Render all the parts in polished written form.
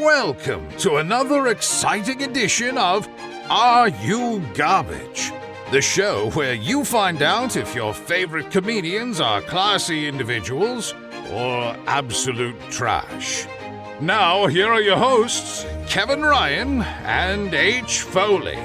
welcome to another exciting edition of Are You Garbage? The show where you find out if your favorite comedians are classy individuals or absolute trash. Now, here are your hosts, Kevin Ryan and H. Foley.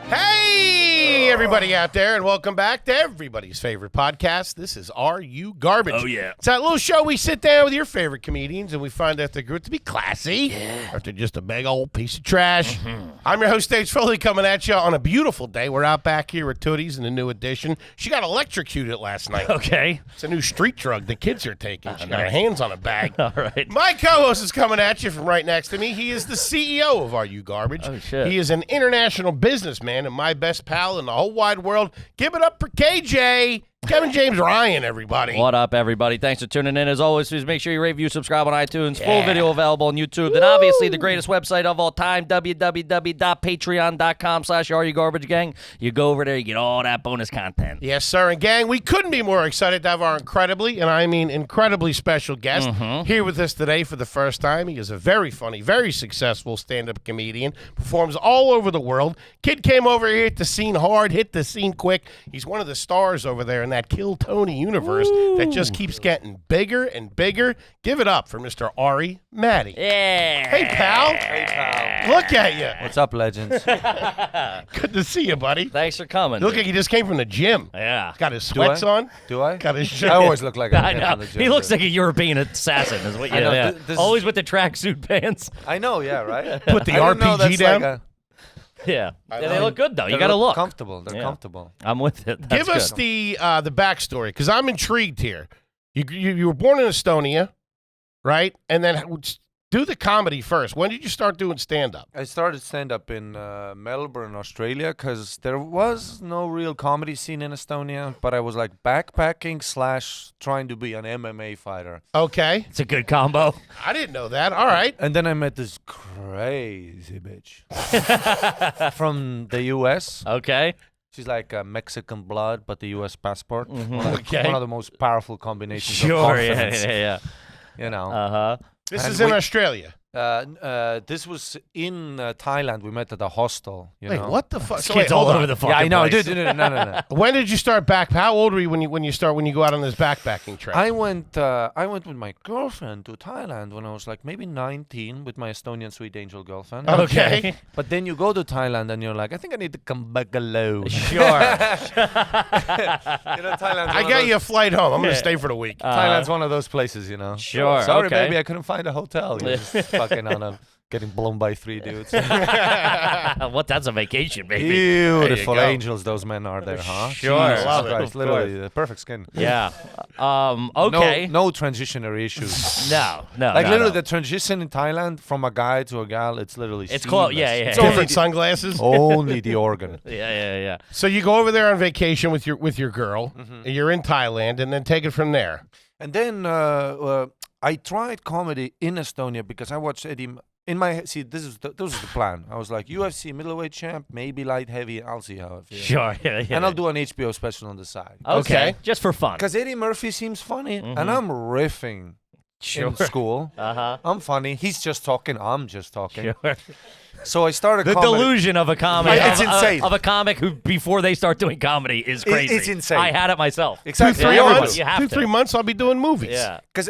Hey, everybody out there, and welcome back to everybody's favorite podcast. This is Are You Garbage? Oh, yeah. It's that little show we sit down with your favorite comedians, and we find out they're good to be classy, or if they're just a big old piece of trash. I'm your host, H. Foley, coming at you on a beautiful day. We're out back here with Tootie's in the new edition. She got electrocuted last night. Okay. It's a new street drug the kids are taking. She got her hands on a bag. All right. My co-host is coming at you from right next to me. He is the CEO of Are You Garbage? Oh, shit. He is an international businessman and my best pal in the whole wide world. Give it up for KJ. Kevin James Ryan, everybody. What up, everybody? Thanks for tuning in. As always, please make sure you rate, review, subscribe on iTunes. Full video available on YouTube. Then obviously the greatest website of all time, www.patreon.com/RUGarbageGang. You go over there, you get all that bonus content. Yes, sir. And gang, we couldn't be more excited to have our incredibly, and I mean incredibly special guest here with us today for the first time. He is a very funny, very successful stand-up comedian, performs all over the world. Kid came over here, hit the scene hard, hit the scene quick. He's one of the stars over there in that Kill Tony universe that just keeps getting bigger and bigger. Give it up for Mr. Ari Matti. Yeah. Hey, pal. Hey, pal. Look at you. What's up, legends? Good to see you, buddy. Thanks for coming. You look like he just came from the gym. Yeah. Got his sweats on. Do I? Got his shirt. I always look like I I'm know. on the gym. He looks like a European assassin, is what you I know. know. This is- Always with the tracksuit pants. I know, yeah, right? Put the I didn't know RPG that's down. like Yeah. They look good, though. You they got to look. comfortable. They're Yeah. comfortable. I'm with it. Give That's us good. the backstory, because I'm intrigued here. You were born in Estonia, right? And then do the comedy first. When did you start doing stand-up? I started stand-up in Melbourne, Australia, because there was no real comedy scene in Estonia, but I was like backpacking / trying to be an MMA fighter. Okay. It's a good combo. I didn't know that. All right. And then I met this crazy bitch from the U.S. Okay. She's like Mexican blood, but the U.S. passport. Okay. One of the most powerful combinations of Sure. Yeah. confidence, Yeah. you know. Uh-huh. This And is in we- Australia. This was in Thailand. We met at a hostel. You Wait, know. what the fuck? So Kids wait, all hold over on. the fucking Yeah, I know, place. dude. No. When did you start back? How old were you when you go out on this backpacking trip? I went with my girlfriend to Thailand when I was like maybe 19 with my Estonian sweet angel girlfriend. Okay. But then you go to Thailand and you're like, I think I need to come back alone. Sure. You know, Thailand's I got you a flight home. I'm going to stay for the week. Thailand's one of those places, you know. Sure, Sorry, okay. baby, I couldn't find a hotel. You're just fucking on a getting blown by 3 dudes. What? That's a vacation, baby. Beautiful go. angels those men are there, huh? Sure. Jesus Love it. Christ, Of literally the perfect skin. Yeah. Okay. No transitionary issues. No. Like no, literally no. the transition in Thailand from a guy to a gal, it's literally It's close. seamless. Yeah. It's Different sunglasses. only the organ. Yeah. So you go over there on vacation with your girl. Mm-hmm. You're in Thailand, and then take it from there. And then I tried comedy in Estonia because I watched Eddie. In my head, see, this was the plan. I was like, UFC middleweight champ, maybe light heavy. I'll see how it feels. Sure. Yeah. And I'll do an HBO special on the side. Okay. Okay. Just for fun. Because Eddie Murphy seems funny, and I'm riffing Sure. in school. Uh-huh. I'm funny. He's just talking. I'm just talking. Sure. So I started The comedy. delusion of a comic. It's of, insane. Of a comic who, before they start doing comedy, is crazy. It's insane. I had it myself. Exactly. Two, Yeah, three everybody. months. You have 2, to. 3 months. I'll be doing movies. Yeah. Because,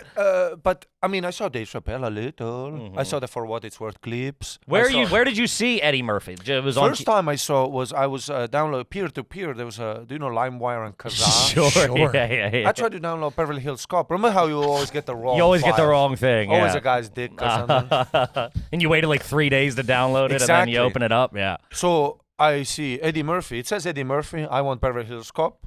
but I mean, I saw Dave Chappelle a little. I saw the For What It's Worth clips. Where I saw- Where did you see Eddie Murphy? It was on. First time I saw was I was download peer to peer. There was a do you know LimeWire and Kazaa? Sure. Yeah. I tried to download Beverly Hills Cop. Remember how you always get the wrong? You always get the file? wrong thing. Always yeah. a guy's dick or something. And you waited like 3 days to download it, and then you Exactly. open it up. Yeah. So I see Eddie Murphy. It says Eddie Murphy. I want Beverly Hills Cop.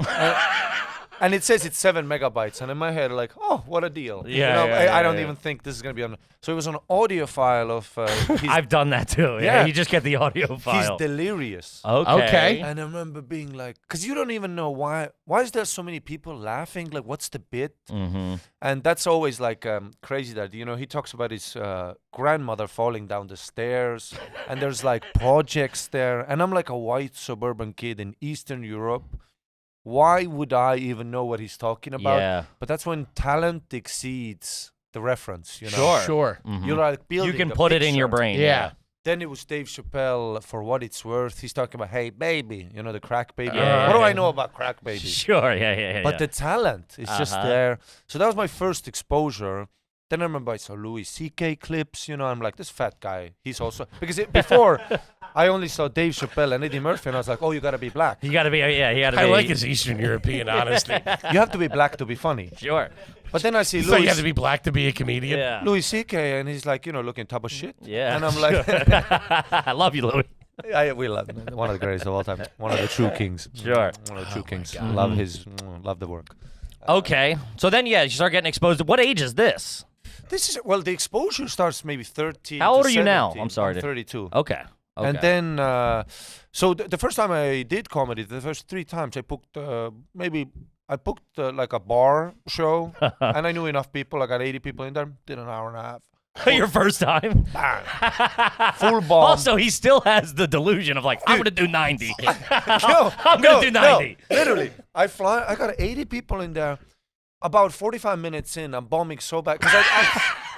And it says it's 7 megabytes. And in my head, like, oh, what a deal. Yeah, I don't yeah. even think this is going to be on. So it was an audio file of his, I've done that too. Yeah. Yeah. You just get the audio he's file. delirious. Okay. And I remember being like, because you don't even know why is there so many people laughing? Like, what's the bit? Mm-hmm. And that's always like crazy that, you know, he talks about his grandmother falling down the stairs and there's like projects there. And I'm like a white suburban kid in Eastern Europe. Why would I even know what he's talking about? Yeah. But that's when talent exceeds the the reference, you know. Sure. You're like building You can the put it in your picture. brain. Yeah. Then it was Dave Chappelle, For What It's Worth. He's talking about, hey, baby, you know, the crack baby. Yeah, What do yeah. I know about crack baby? Sure. Yeah. But the talent is just there. So that was my first exposure. Then I remember I saw Louis C.K. clips, you know, I'm like, this fat guy, he's also, because before I only saw Dave Chappelle and Eddie Murphy, and I was like, oh, you gotta be black. You got to be. Yeah. You got to be. I like his Eastern European honesty. You have to be black to be funny. Sure. But then I see So you have to be black to be a comedian? Yeah. Louis C.K. and he's like, you know, looking top of shit. Yeah. And I'm like, I love you, Louis. we love him. One of the greatest of all time. One of the true kings. Sure. One of the true kings. God. Love the work. Okay. So then, you start getting exposed. What age is this? This is, well, the exposure starts maybe 13. How old to are you now? 17. I'm sorry. I'm 32. Okay. And then, so the first time I did comedy, the first 3 times I booked like a bar show, and I knew enough people. I got 80 people in there. Did an hour and a half. Your first time? Full bomb. Also, he still has the delusion of like, I'm going to do 90. No, I'm going to do 90. No, literally, I got 80 people in there. About 45 minutes in, I'm bombing so bad.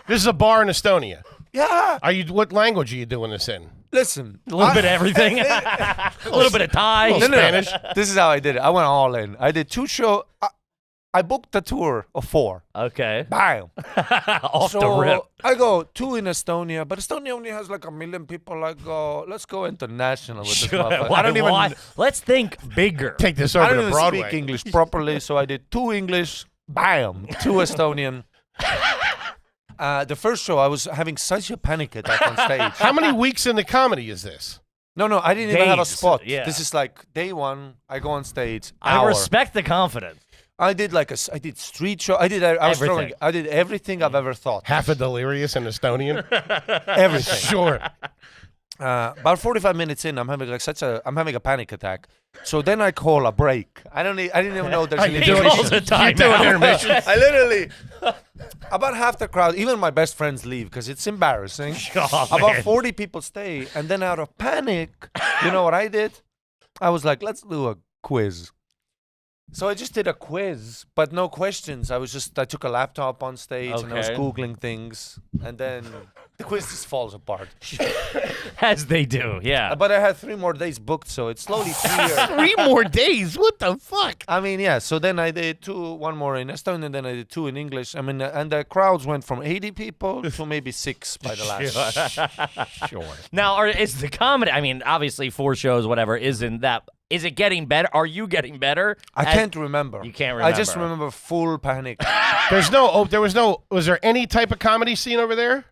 This is a bar in Estonia. Yeah. What language are you doing this in? Listen. A little bit of everything. A little bit of Thai. little Spanish. This is how I did it. I went all in. I did 2 shows. I booked a tour of 4. Okay. Bam. Off the rip. I go 2 in Estonia, but Estonia only has like 1 million people. I go, let's go international with this motherfucker. I don't even. Let's think bigger. Take this I over don't to even Broadway. speak English properly, so I did 2 English. Bam. 2 Estonian. The first show, I was having such a panic attack on stage. How many weeks into comedy is this? No, I didn't even have a Days, spot. yeah. This is like day 1. I go on stage. I hour. respect the confidence. I did I did street show. I did everything I've ever thought. Half a delirious in Estonian? Everything. Sure. About 45 minutes in, I'm having a panic attack. So then I call a break. I didn't even know there's an He calls a timeout. intermission. I literally, about half the crowd, even my best friends leave because it's embarrassing. Oh, About man. 40 people stay, and then out of panic, you know what I did? I was like, let's do a quiz. So I just did a quiz, but no questions. I took a laptop on stage and I was Okay. Googling things, and then the quiz just falls apart. As they do, yeah. But I had 3 more days booked, so it's slowly cleared. 3 more days? What the fuck? I mean, yeah. So then I did 1 more in Estonian, and then I did 2 in English. I mean, and the crowds went from 80 people to maybe 6 by the last. Sure. Now, is the comedy, I mean, obviously 4 shows, whatever, isn't that, is it getting better? Are you getting better? I can't remember. You can't I just remember. remember full panic. Was there any type of comedy scene over there?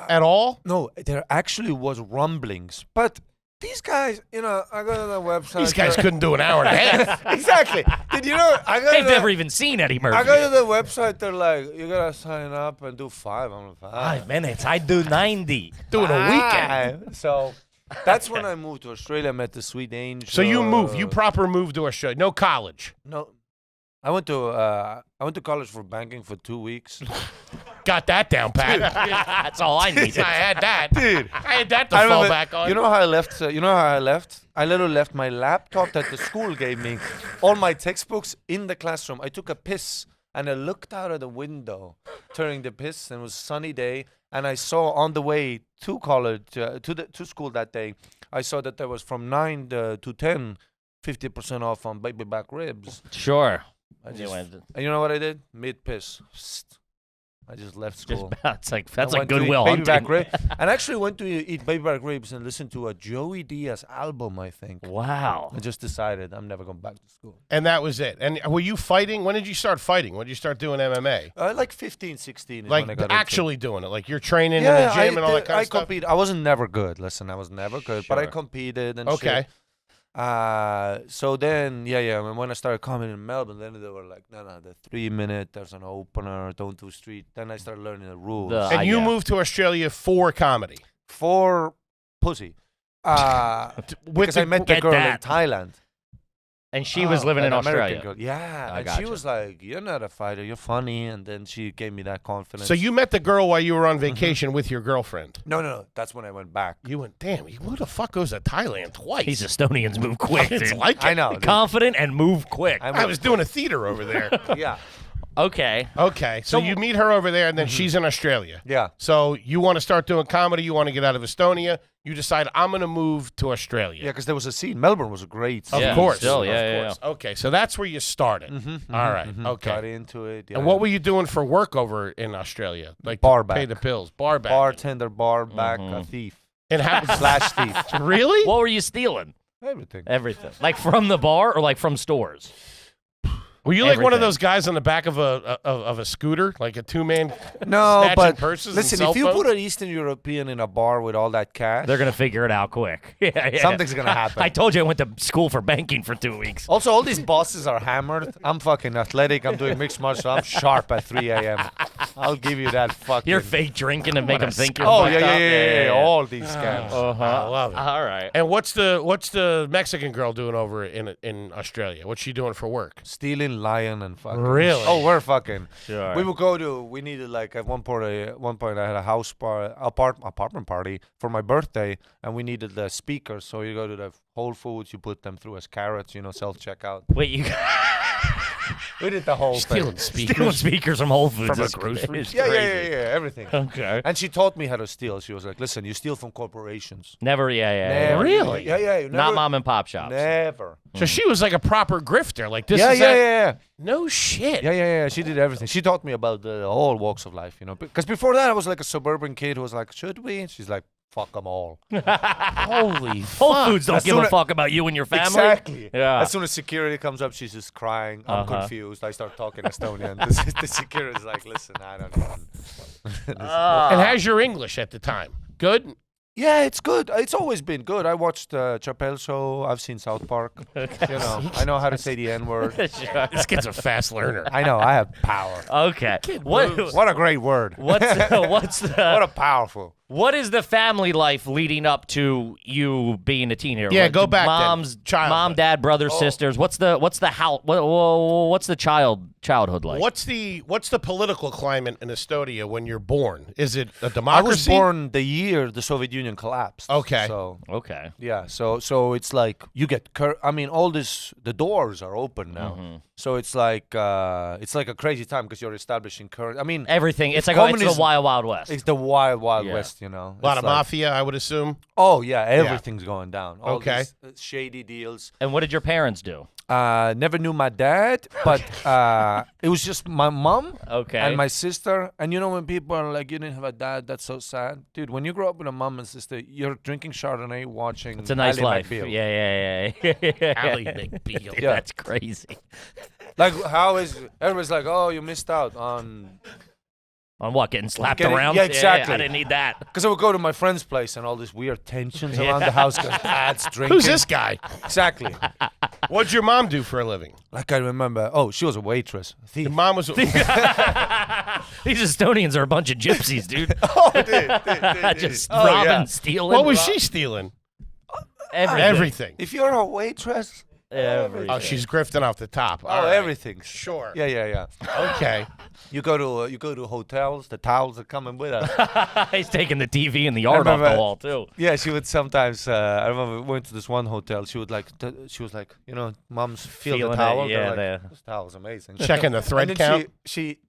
At all? No, there actually was rumblings, but these guys, you know, I go to the website. These guys couldn't do an hour and a half. Exactly. Did you know? They've never even seen Eddie Murphy. I go to the website. They're like, you gotta sign up and do 5. I'm like, 5 minutes. I do 90. Do it a weekend. So that's when I moved to Australia. I met the sweet angel. So you proper moved to Australia. No college. No, I went to college for banking for 2 weeks. Got that down, Pat. That's all I needed. I had that. Dude, I had that to I fall remember- back on. You know how I left? I literally left my laptop that the school gave me, all my textbooks in the classroom. I took a piss and I looked out of the window during the piss, and it was a sunny day. And I saw on the way to college, to school that day, I saw that there was from 9 to 10, 50% off on baby back ribs. Sure. And you know what I did? Mid piss. I just left school. That's like I went to Goodwill eat baby back Hunting. ribs, and actually went to eat baby back ribs and listen to a Joey Diaz album, I think. Wow. I just decided I'm never going back to school. And that was it. And were you fighting? When did you start fighting? When did you start doing MMA? Like 15, 16 is when I Like got actually doing it? Like you're training into it. in the gym and all that kind I of stuff? competed. I wasn't never good. Listen, I was never good, but I Sure. competed and Okay. shit. So then, when I started coming in Melbourne, then they were like, no, the 3 minute, there's an opener, don't do street. Then I started learning the rules. And you moved to Australia for comedy? For pussy. Because I met the Get girl in that. Thailand. And she was living in An American Australia. girl. Yeah. I And she gotcha. was like, you're not a fighter, you're funny. And then she gave me that confidence. So you met the girl while you were on vacation with your girlfriend? No. That's when I went back. You went, damn, who the fuck goes to Thailand twice? These Estonians move quick, It's dude. like it. I know. dude. Confident and move quick. I was doing a theater over there. Yeah. Okay. Okay, so you meet her over there, and then she's in Australia. Yeah. So you want to start doing comedy. You want to get out of Estonia. You decide, I'm going to move to Australia. Yeah, because there was a scene. Melbourne was a great scene. Of Yeah, course. still, Of yeah, course. Okay, so that's where you started. All right, okay. Got into it. Yeah. And what were you doing for work over in Australia? Like Bar to pay back. the bills? Bar back. Bartender, bar back, a thief. And Slash thief. Really? What were you stealing? Everything. Everything. Like from the bar or like from stores? Were you like one of Everything. those guys on the back of a scooter, like a two-man No, snatching but purses and listen, cell if you phones? put an Eastern European in a bar with all that cash, They're going to figure it out quick. Yeah. something's going to happen. I told you I went to school for banking for 2 weeks. Also, all these bosses are hammered. I'm fucking athletic. I'm doing mixed martial arts. I'm sharp at 3 a.m. I'll give you that fucking... You're fake drinking to make them think you're Oh, fucked yeah, up. yeah. All these scams. I love it. All right. And what's the Mexican girl doing over in Australia? What's she doing for work? Stealing, lying, and fucking... Really? Oh, we're fucking... Sure. We needed like, at one point I had a apartment party for my birthday, and we needed the speakers. So you go to the Whole Foods, you put them through as carrots, self-checkout. Wait, you We did the whole Stealing thing. speakers. stealing speakers from Whole Foods? From a That's grocery crazy. store? Yeah, everything. Okay. And she taught me how to steal. She was like, listen, you steal from corporations. Never, yeah. Never. Really? Yeah. You Not never- mom and pop shops. Never. So she was like a proper grifter. Like this Yeah, is yeah. No shit. Yeah. She did everything. She taught me about the whole walks of life, Because before that, I was like a suburban kid who was like, should we? And she's like, fuck them all. Holy Whole fuck. Foods don't As give soon a as- fuck about you and your family. Exactly. Yeah. As soon as security comes up, she's just crying. I'm confused. I start talking Estonian. The security's like, listen, I don't even. And how's your English at the time? Good? Yeah, it's good. It's always been good. I watched Chappelle Show. I've seen South Park. I know how to say the N-word. Sure. This kid's a fast learner. I know. I have power. Okay. What a great word. What's What a powerful. what is the family life leading up to you being a teenager? Yeah, go back then. Mom's Childhood. mom, dad, brothers, sisters. What's the childhood like? What's the political climate in Estonia when you're born? Is it a I democracy? was born the year the Soviet Union collapsed. Okay. So Okay. yeah, so it's like you get all this, the doors are open now. So it's like a crazy time because you're establishing current. I mean, Everything. It's like communism- it's the wild, wild west. it's the wild Yeah. west, a lot It's of like- mafia, I would assume. Oh yeah, everything's going down. All Okay. these, shady deals. And what did your parents do? Never knew my dad, but it was just my mom Okay. and my sister. And when people are like, you didn't have a dad, that's so sad. Dude, when you grow up with a mom and sister, you're drinking Chardonnay, watching It's a nice Ally life. McBeal. Yeah. Ally McBeal. Yeah. That's crazy. Like, how is everybody's like, oh, you missed out on. On what? Getting slapped Getting- around? yeah, exactly. I didn't need that. Because I would go to my friend's place and all these weird tensions around the house because dad's drinking. Who's this guy? Exactly. What'd your mom do for a living? Like I remember, she was a waitress. Thief. Your mom was. These Estonians are a bunch of gypsies, dude. Just robbing, yeah. stealing. What was she stealing? Everything. Everything. If you're a waitress, Everything. Oh, she's grifting off the top. All right. everything. Sure. Yeah. Okay. You go to hotels. The towels are coming with us. He's taking the TV and the art off the remember- wall, too. Yeah, she would sometimes. I remember we went to this one hotel. She would she was like, moms feel Feeling the it, towel. yeah, They're they- like, this towel's amazing. Checking the thread And then count.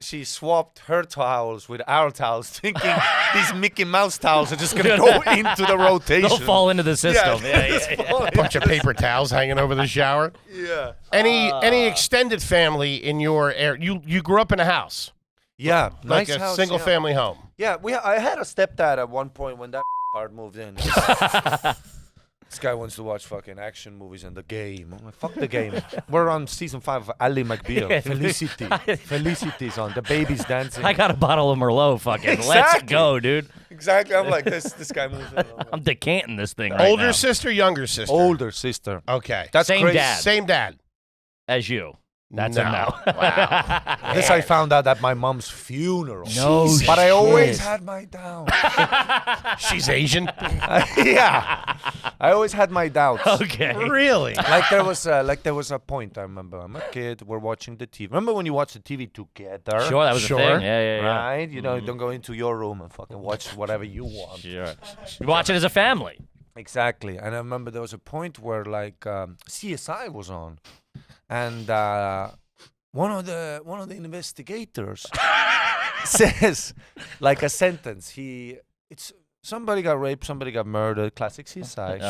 she swapped her towels with our towels, thinking these Mickey Mouse towels are just gonna go into the rotation. They'll fall into the system. Yeah. Bunch of paper towels hanging over the shower. Yeah. Any extended family in your area? You grew up in a house, Yeah, like nice a house, single yeah. family home. Yeah, I had a stepdad at one point when that part moved in. This guy wants to watch fucking action movies and The Game. I'm like, fuck The Game. We're on season 5 of Ally McBeal. Yeah. Felicity. Felicity's on. The baby's dancing. I got a bottle of Merlot. Fucking let's Exactly. go, dude. Exactly. I'm like, this guy moves in. I'm decanting this thing right Older now. sister, younger sister. Older sister. Okay. That's Same crazy. dad. Same dad. As you. That's No. a no. Wow. This I found out at my mom's funeral. No But I always shit. had my doubts. She's Asian. Yeah. I always had my doubts. Okay. Really? Like there was a point I remember. I'm a kid. We're watching the TV. Remember when you watch the TV together? Sure, that was Sure. a thing. Yeah. Right? You don't go into your room and fucking watch whatever you want. Sure. You watch it as a family. Exactly. And I remember there was a point where CSI was on, and one of the investigators says like a sentence. It's somebody got raped, somebody got murdered. Classic CSI.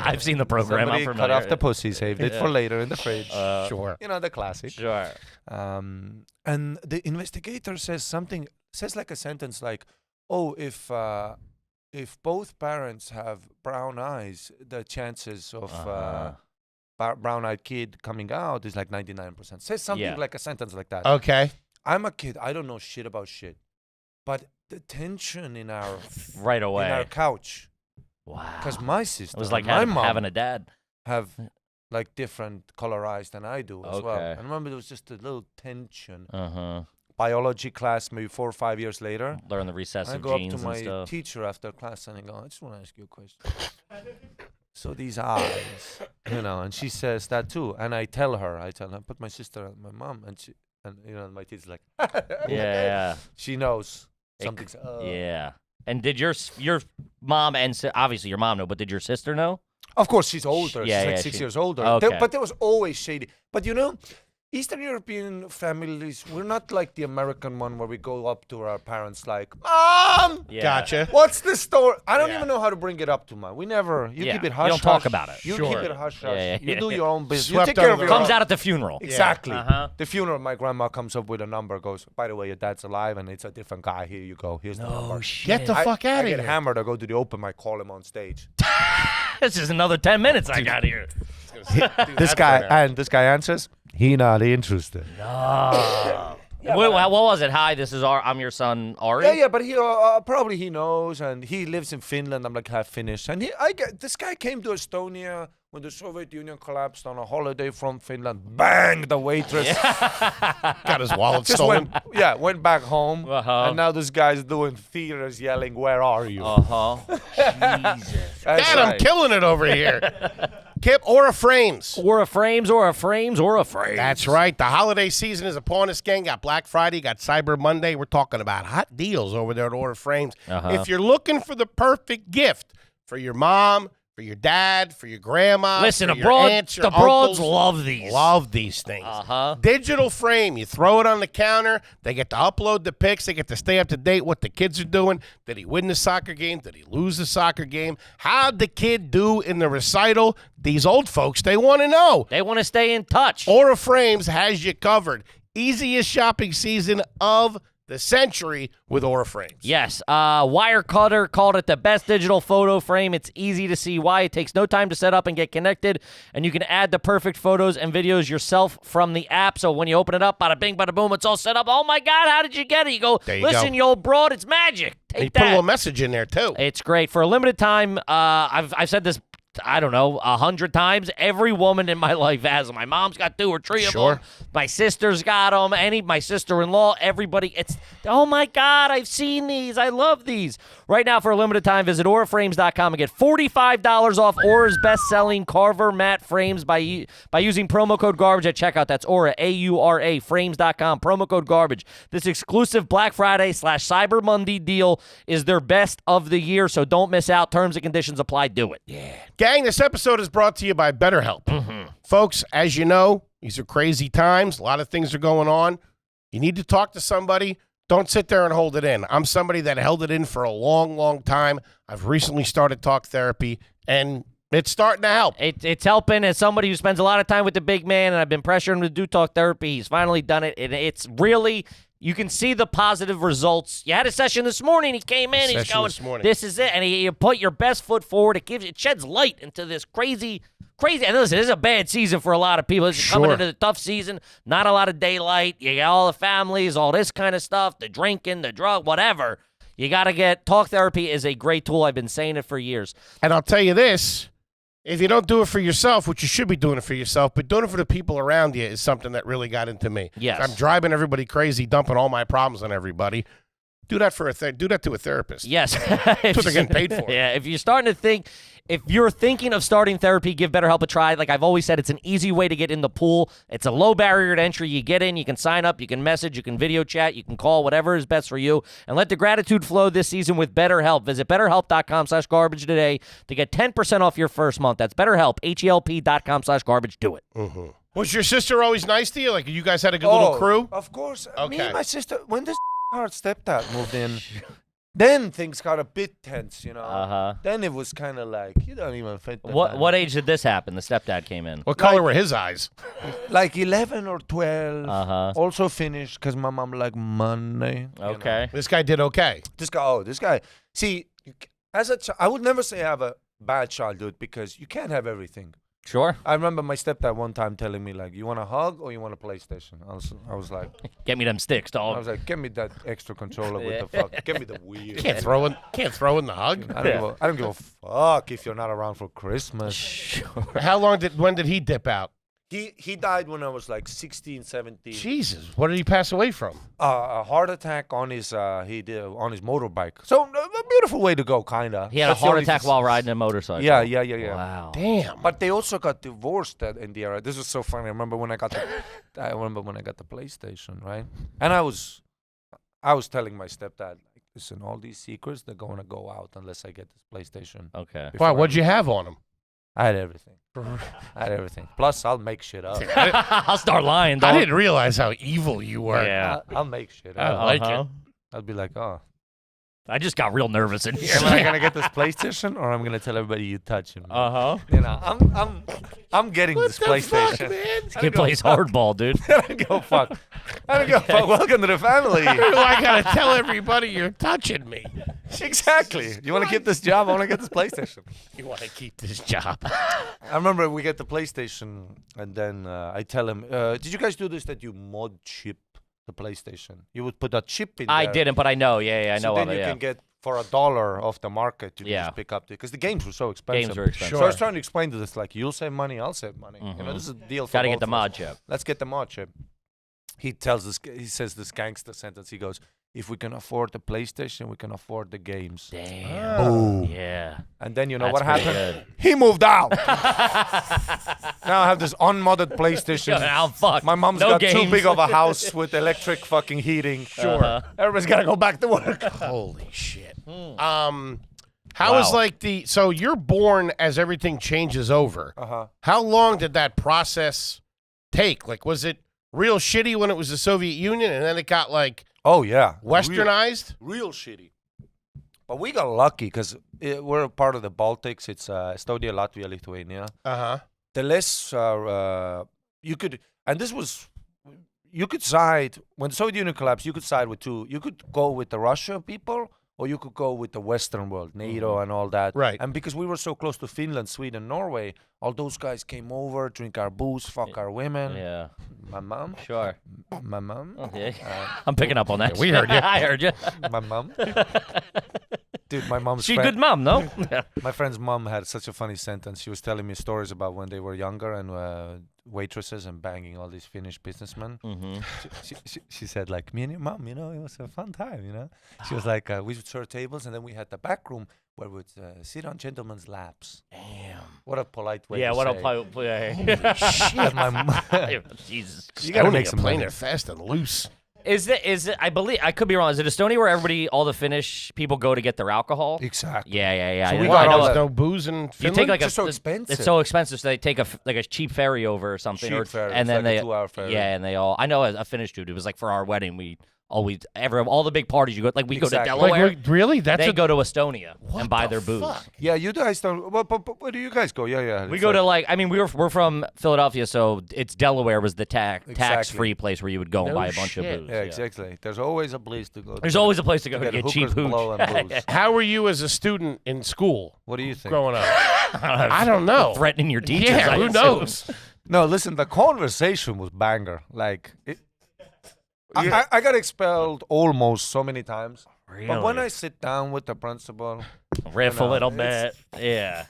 I've seen the program. Somebody I'm cut familiar. off the pussy, saved it for later in the fridge. Sure. You know, the classic. Sure. And the investigator says like a sentence like, "Oh, if both parents have brown eyes, the chances of brown-eyed kid coming out is like 99%." Says something like a sentence like that. Okay. I'm a kid. I don't know shit about shit, but the tension in our Right away. in our couch, Wow. because my sister, It was like and my mom having a dad. have like different color eyes than I do as well. Okay. And I remember there was just a little tension. Uh-huh. Biology class, maybe 4 or 5 years later. Learn the recessive I go up genes to and my stuff. teacher after class and I go, "I just want to ask you a question." So these eyes, and she says that too. And I tell her, but my sister and my mom, and my teacher's like, Yeah. she knows It something's up. Yeah. And did your mom and obviously your mom know, but did your sister know? Of course, she's older. Yeah, she's like yeah, 6 she- years older. Okay. But there was always shady. But Eastern European families, we're not like the American one where we go up to our parents like, "Mom, Yeah. Gotcha. what's the story?" I don't even know how to bring it up to Mom. We never. You Yeah, keep it you hush. don't talk hush. about it. You Sure. keep it hush hush. Yeah, You do your own business. Swept you take care of under your the Comes own. out at the funeral. Exactly. Uh-huh. The funeral, my grandma comes up with a number, goes, "By the way, your dad's alive, and it's a different guy. Here you go. Here's the number." Oh, shit. Get the fuck out I of get here. hammered. I go to the open mic, call him on stage. This is another 10 minutes I got here. This guy answers, "He not interested." What was it? Hi, this is I'm your son, Ari. Yeah, but he probably he knows, and he lives in Finland. I'm like half Finnish, and this guy came to Estonia when the Soviet Union collapsed on a holiday from Finland. Bang, the waitress Got his wallet just stolen. went back home, Uh-huh. and now this guy's doing theaters, yelling, "Where are you?" Uh-huh. Jesus. That's Dad, I'm right. killing it over here. Kip, Aura Frames. Aura frames. That's right. The holiday season is upon us, gang. Got Black Friday, got Cyber Monday. We're talking about hot deals over there at Aura Frames. If you're looking for the perfect gift for your mom, for your dad, for your grandma, Listen, for the your aunts, your broads uncles, love these. love these things. Uh-huh. Digital frame. You throw it on the counter. They get to upload the pics. They get to stay up to date what the kids are doing. Did he win the soccer game? Did he lose the soccer game? How'd the kid do in the recital? These old folks, they want to know. They want to stay in touch. Aura Frames has you covered. Easiest shopping season of the century with Aura Frames. Yes, Wirecutter called it the best digital photo frame. It's easy to see why. It takes no time to set up and get connected, and you can add the perfect photos and videos yourself from the app. So when you open it up, bada bing, bada boom, it's all set up. Oh my God, how did you get it? You go, There you listen, go. you old broad, it's magic. And you Take put a little that. message in there, too. It's great. For a limited time, I've said this, I don't know, 100 times. Every woman in my life has them. My mom's got 2 or 3 of Sure. them. My sister's got them. My sister-in-law, everybody. It's, oh my God, I've seen these. I love these. Right now, for a limited time, visit auraframes.com and get $45 off Aura's best-selling Carver matte frames by using promo code GARBAGE at checkout. That's Aura, A-U-R-A, frames.com, promo code GARBAGE. This exclusive Black Friday/Cyber Monday deal is their best of the year, so don't miss out. Terms and conditions apply. Do it. Yeah. Gang, this episode is brought to you by BetterHelp. Folks, as you know, these are crazy times. A lot of things are going on. You need to talk to somebody. Don't sit there and hold it in. I'm somebody that held it in for a long, long time. I've recently started talk therapy, and it's starting to help. It's helping. As somebody who spends a lot of time with the big man, and I've been pressuring him to do talk therapy, he's finally done it, and it's really, you can see the positive results. You had a session this morning. He came in. He's Session going, this morning. this is it. And you put your best foot forward. It sheds light into this crazy. And listen, this is a bad season for a lot of people. This is coming Sure. into the tough season. Not a lot of daylight. You got all the families, all this kind of stuff, the drinking, the drug, whatever. You got to get, talk therapy is a great tool. I've been saying it for years. And I'll tell you this, if you don't do it for yourself, which you should be doing it for yourself, but doing it for the people around you is something that really got into me. Yes. I'm driving everybody crazy, dumping all my problems on everybody. Do that do that to a therapist. Yes. That's what they're getting paid for. Yeah, if you're thinking of starting therapy, give BetterHelp a try. Like I've always said, it's an easy way to get in the pool. It's a low barrier to entry. You get in, you can sign up, you can message, you can video chat, you can call, whatever is best for you. And let the gratitude flow this season with BetterHelp. Visit BetterHelp.com/garbage today to get 10% off your first month. That's BetterHelp, HELP.com/garbage. Do it. Was your sister always nice to you? Like you guys had a good little crew? Of course. Me Okay. and my sister, when this hard stepdad moved in, then things got a bit tense, you know. Then it was kind of like, you don't even fit. What age did this happen? The stepdad came in. What color were his eyes? Like 11 or 12. Also finished because my mom liked money. Okay. This guy did okay. This guy. See, I would never say I have a bad childhood because you can't have everything. Sure. I remember my stepdad one time telling me, like, you want a hug or you want a PlayStation? I was like, get me them sticks, dog. I was like, get me that extra controller with the fuck. Get me the wheel. Can't throw in the hug. I don't give a fuck if you're not around for Christmas. Sure. When did he dip out? He died when I was like 16, 17. Jesus, what did he pass away from? A heart attack on his on his motorbike. So a beautiful way to go, kinda. He had a heart attack while riding a motorcycle. Yeah. Wow. Damn. But they also got divorced in the era. This was so funny. I remember when I got the PlayStation, right? And I was telling my stepdad, like, listen, all these secrets, they're going to go out unless I get this PlayStation. Okay. Wow, what'd you have on him? I had everything. Plus, I'll make shit up. I'll start lying, dog. I didn't realize how evil you were. Yeah. I'll make shit I up. like it. I'll be like, oh. I just got real nervous in here. Am I gonna get this PlayStation, or I'm gonna tell everybody you touching me? You know, I'm getting this PlayStation. Fuck, man? Kid plays hardball, dude. I don't give a fuck. I don't give a fuck. Welcome to the family. I gotta tell everybody you're touching me. Exactly. You want to keep this job? I want to get this PlayStation. You want to keep this job? I remember we get the PlayStation, and then I tell him, "Did you guys do this? That you mod chip the PlayStation? You would put a chip in there. I didn't, but I know. Yeah, I know So then of it. you Yeah. can get for $1 off the market to just pick up because the games were so expensive. Games were expensive. So I was trying to explain to this, like, you'll save money, I'll save money. You know, this is a deal for Got to both get the of mod us. chip. Let's get the mod chip. He says this gangster sentence. He goes, if we can afford the PlayStation, we can afford the games. Damn. Boom. Yeah. And then you know That's what pretty happened? good. He moved out. Now I have this unmodded PlayStation. Oh, fuck. My mom's No got games. too big of a house with electric fucking heating. Sure. Everybody's got to go back to work. Holy shit. How is so you're born as everything changes over. How long did that process take? Like, was it real shitty when it was the Soviet Union and then it got like Oh, yeah. westernized? Real shitty. But we got lucky because we're a part of the Baltics. It's Estonia, Latvia, Lithuania. The less you could, and this was, you could side, when the Soviet Union collapsed, you could side with two. You could go with the Russia people, or you could go with the Western world, NATO and all that. Right. And because we were so close to Finland, Sweden, Norway, all those guys came over, drink our booze, fuck our women. Yeah. My mom. Sure. My mom. Okay. I'm picking up on that. we heard you. I heard you. My mom. Dude, my mom's She friend, good mom, no? Yeah. my friend's mom had such a funny sentence. She was telling me stories about when they were younger and waitresses and banging all these Finnish businessmen. She said, like, me and your mom, you know, it was a fun time, you know. She was like, we would serve tables, and then we had the back room where we would sit on gentlemen's laps. Damn. What a polite way Yeah, to what say. a Shit. My mom, Jesus. you gotta make Estonia some playing money. it fast and loose. Is it? I believe I could be wrong. Is it Estonia where all the Finnish people go to get their alcohol? Exactly. Yeah. So we I got know all There's that. no booze in You Finland? take like It's so expensive. It's so expensive, so they take a cheap ferry over or something, Cheap or ferry. and It's then like a they 2-hour ferry. Yeah, and they all. I know a Finnish dude. It was like for our wedding. We always all the big parties you go we go to Exactly. Delaware. Like, really? That's They go to Estonia and buy their booze. fuck? Yeah, you guys don't. Well, but where do you guys go? Yeah. We It's go like- to we're from Philadelphia, so it's Delaware was the tax-free place where you would go and No buy a bunch of shit. booze. Yeah, exactly. There's always a place to go. There's always a place to go to get cheap hookers, blow, hooch. and booze. How were you as a student in school What do you think? growing up? I don't know. Threatening your teachers. Yeah, I who assume. knows? No, listen. The conversation was banger. Like, I got expelled almost so many times. But when I sit down with the principal, Riff You a know, little it's- bit. Yeah.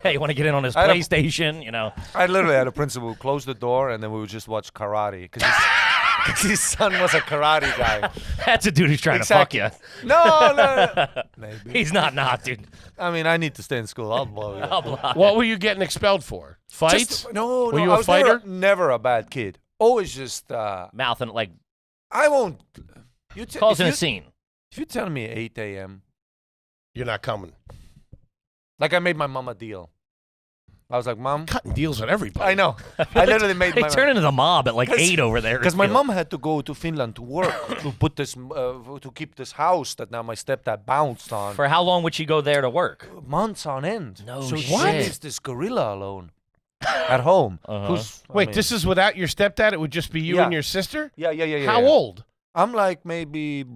Hey, you want to get in on his I had a- PlayStation? You know. I literally had a principal close the door, and then we would just watch karate because his son was a karate guy. That's a dude who's trying Exactly. to fuck you. No. Maybe. He's not, dude. I mean, I need to stay in school. I'll blow you. I'll block What were you getting expelled for? Fights? No. Were you I a was fighter? Never a bad kid. Always just. Mouthing like I won't. causing a scene. If you tell me 8 a.m., You're not coming. like I made my mom a deal. I was like, Mom. Cutting deals with everybody. I know. I literally made They my turn into the mob at like 8 over there. Because my mom had to go to Finland to work to put this to keep this house that now my stepdad bounced on. For how long would she go there to work? Months on end. No so shit. she leaves this gorilla alone at home. Who's Wait, this is without your stepdad? It would just be you Yeah. and your sister? Yeah. How old? I'm like maybe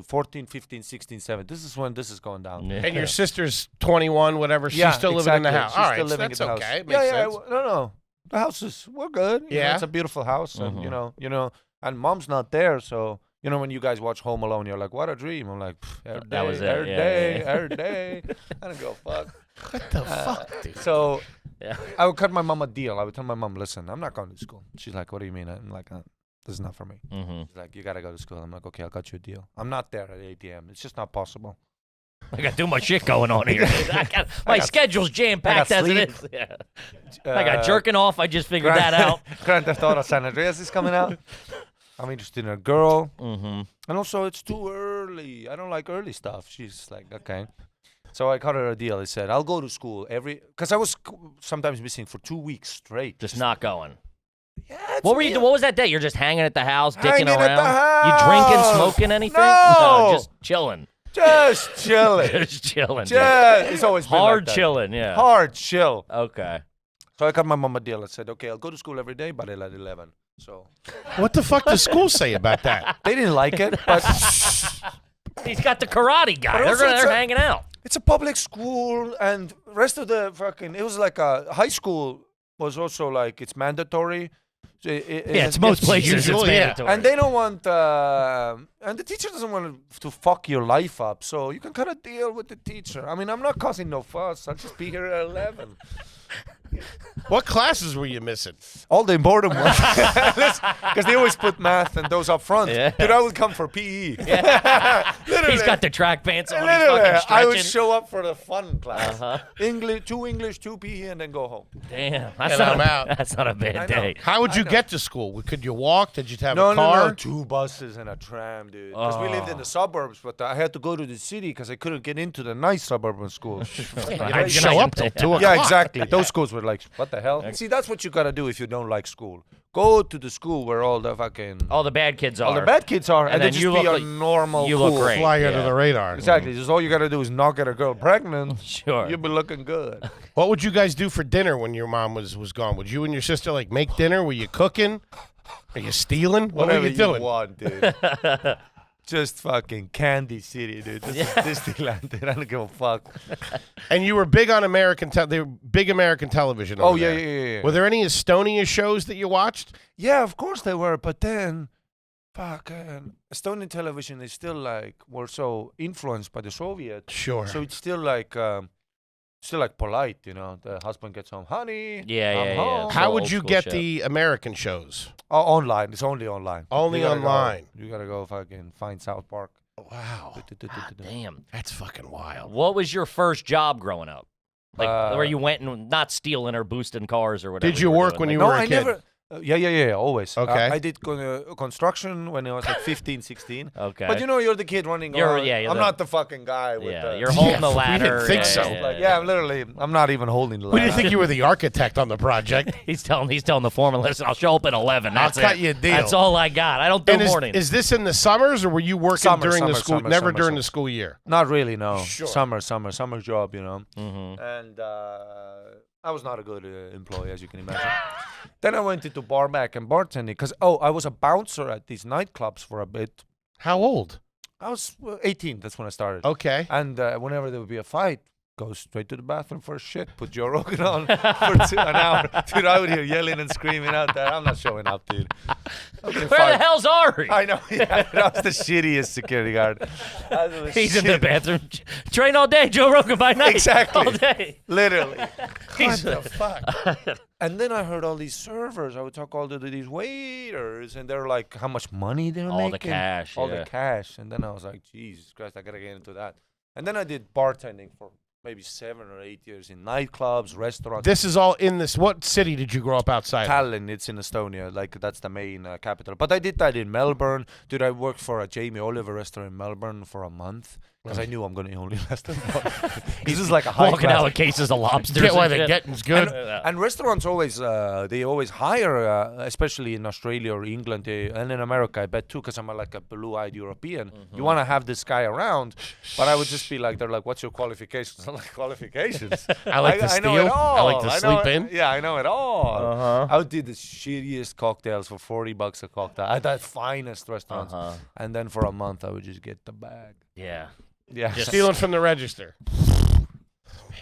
14, 15, 16, 17. This is when this is going down. Yeah. And your sister's 21, whatever. She's Yeah, still living in the exactly. house. She's All still right, so living that's in the house. okay. It makes sense. No. The house is, we're good. You know, Yeah. it's a beautiful house. And, you know, and Mom's not there. So, you know, when you guys watch Home Alone, you're like, what a dream. I'm like, every day, That was it. every Yeah, day, yeah. every day. I don't go fuck. What the fuck, dude? So Yeah. I would cut my mom a deal. I would tell my mom, listen, I'm not going to school. She's like, what do you mean? I'm like, this is not for me. Mm-hmm. She's like, you got to go to school. I'm like, okay, I'll cut you a deal. I'm not there at 8 a.m. It's just not possible. I got too much shit going on here. My schedule's jam-packed as it is. Yeah. I got jerking off. I just figured that out. Grand Theft Auto San Andreas is coming out. I'm interested in a girl. Mm-hmm. And also, it's too early. I don't like early stuff. She's like, okay. So I cut her a deal. I said, I'll go to school because I was sometimes missing for 2 weeks straight. Just not going. Yeah, What were you doing? What was that day? You're just hanging at the house, Hanging dicking at around? the You drinking, house. smoking anything? No. Just chilling. Just chilling. Just chilling. It's always been Hard like that. chilling, yeah. Hard chill. Okay. So I cut my mom a deal. I said, okay, I'll go to school every day, but at 11. So What the fuck does school say about that? they didn't like it, but He's got the karate guy. But also They're it's a- hanging out. it's a public school, and rest of the fucking, it was like a high school was also like, it's mandatory. So It's most places. It's usually, yeah. mandatory. And they don't want, and the teacher doesn't want to fuck your life up, so you can kind of deal with the teacher. I mean, I'm not causing no fuss. I'll just be here at 11. What classes were you missing? All the important ones. Because they always put math and those up front. Yeah. Dude, I would come for PE. Literally. He's got the track pants on. He's Literally, fucking I would stretching. show up for the fun class. Uh-huh. English, 2 PE, and then go home. Damn. That's And not I'm out. That's not a I bad know. day. How would you know. get to school? Could you walk? Did you have No, a car? no, 2 buses and a tram, dude. Because we lived in the suburbs, but I had to go to the city because I couldn't get into the nice suburban schools. I'd show up till 2 o'clock. Yeah, exactly. Those schools were like, what the hell? See, that's what you gotta do if you don't like school. Go to the school where all the fucking All the bad kids are. all the bad kids are, and then then just you be look a like- normal. you look cool. great. Fly under Yeah. the radar. Exactly. Just all you gotta do is not get a girl pregnant. Sure. You'll be looking good. What would you guys do for dinner when your mom was gone? Would you and your sister like make dinner? Were you cooking? Are you stealing? What were Whatever you doing? want, dude. Just fucking Candy City, dude. This is Disneyland, dude. I don't give a fuck. And you were big on they were big American television. Oh over yeah, there. yeah. Were there any Estonia shows that you watched? Yeah, of course they were, but then, fucking Estonian television is still like we're so influenced by the Soviets, Sure. so it's still like polite, you know. The husband gets home, honey. Yeah, I'm yeah. home. It's How all would old you school get shit. the American shows? Oh, online. It's only online. Only You gotta go- online. you gotta go fucking find South Park. Wow, Damn. that's fucking wild. What was your first job growing up? Like where Uh, you went and not stealing or boosting cars or whatever. Did you were work doing. when Like, you No, were a I kid? never. Yeah, always. Okay. I did construction when I was like 15, 16. Okay. But you know, you're the kid running You're- around. yeah, you're I'm the- not the fucking guy with Yeah, the... you're holding the we ladder. didn't think yeah, so. Like, yeah, literally, I'm not even holding the We ladder. didn't think you were the architect on the project. He's telling the foreman, listen, I'll show up at 11. I'll That's cut it. you a deal. That's all I got. I don't do And morning. is this in the summers, or were you working Summer, during the summer, school? summer, Never summer, during summer. the school year. Not really, no. Sure. Summer job, you know. Mm-hmm. And I was not a good employee, as you can imagine. Then I went into bar back and bartending because, I was a bouncer at these nightclubs for a bit. How old? I was 18. That's when I started. Okay. And whenever there would be a fight, go straight to the bathroom for a shit. Put Joe Rogan on for an hour. Dude, I would hear yelling and screaming out there. I'm not showing up, dude. Where the hell's Ari? I know. Yeah, that was the shittiest security guard. He's in the bathroom. Train all day, Joe Rogan by night. Exactly. All day. Literally. What the fuck? And then I heard all these servers. I would talk all to these waiters, and they're like, how much money they're All the making. cash, All yeah. the cash. And then I was like, Jesus Christ, I got to get into that. And then I did bartending for maybe 7 or 8 years in nightclubs, restaurants. This is all in this. What city did you grow up outside of? Tallinn, it's in Estonia. Like, that's the main capital. But I did that in Melbourne. Dude, I worked for a Jamie Oliver restaurant in Melbourne for a month. because I knew I'm going to only last a month. This is like a high Walking class. out with cases of lobsters. Get why and the shit. getting's good. And restaurants always they always hire, especially in Australia or England and in America, I bet too, because I'm like a blue-eyed European. You want to have this guy around, but I would just be like, they're like, "What's your qualifications?" I'm like, "Qualifications? I like to I know steal. it all. I like to know sleep it- in. Yeah, I know it all. Uh-huh. I would do the shittiest cocktails for $40 a cocktail at the finest restaurants, and then for a month I would just get the bag. Yeah. Yeah, Just- Stealing from the register. Man,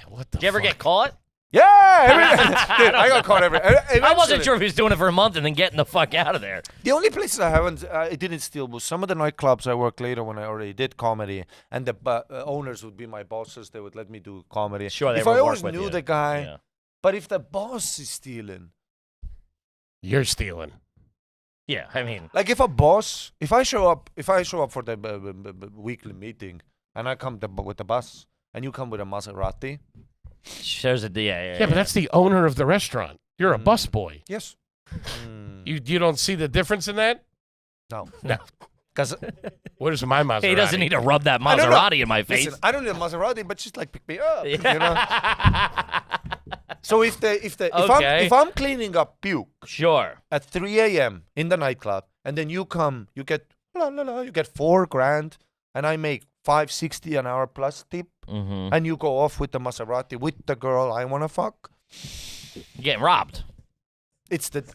what the Did you ever fuck? get caught? yeah. Dude, I got caught I wasn't eventually. sure if he was doing it for a month and then getting the fuck out of there. The only places I didn't steal was some of the nightclubs I worked later when I already did comedy, and the owners would be my bosses. They would let me do comedy. Sure, they if would I work always with knew you. the guy, Yeah. but if the boss is stealing, You're stealing. Yeah, I mean, like if I show up for the weekly meeting, and I come with the bus, and you come with a Maserati, there's a Yeah, but that's the owner of the restaurant. You're a busboy. yes, You don't see the difference in that? no, No. because What is my Maserati? he doesn't need to rub that I don't know. Maserati in my face. listen, I don't need a Maserati, but just like pick me up, you know. So Okay. if I'm cleaning up puke Sure. at 3 a.m. in the nightclub, and then you come, you get you get $4,000, and I make $560 an hour plus tip, Mm-hmm. and you go off with the Maserati with the girl I wanna fuck. You're getting robbed.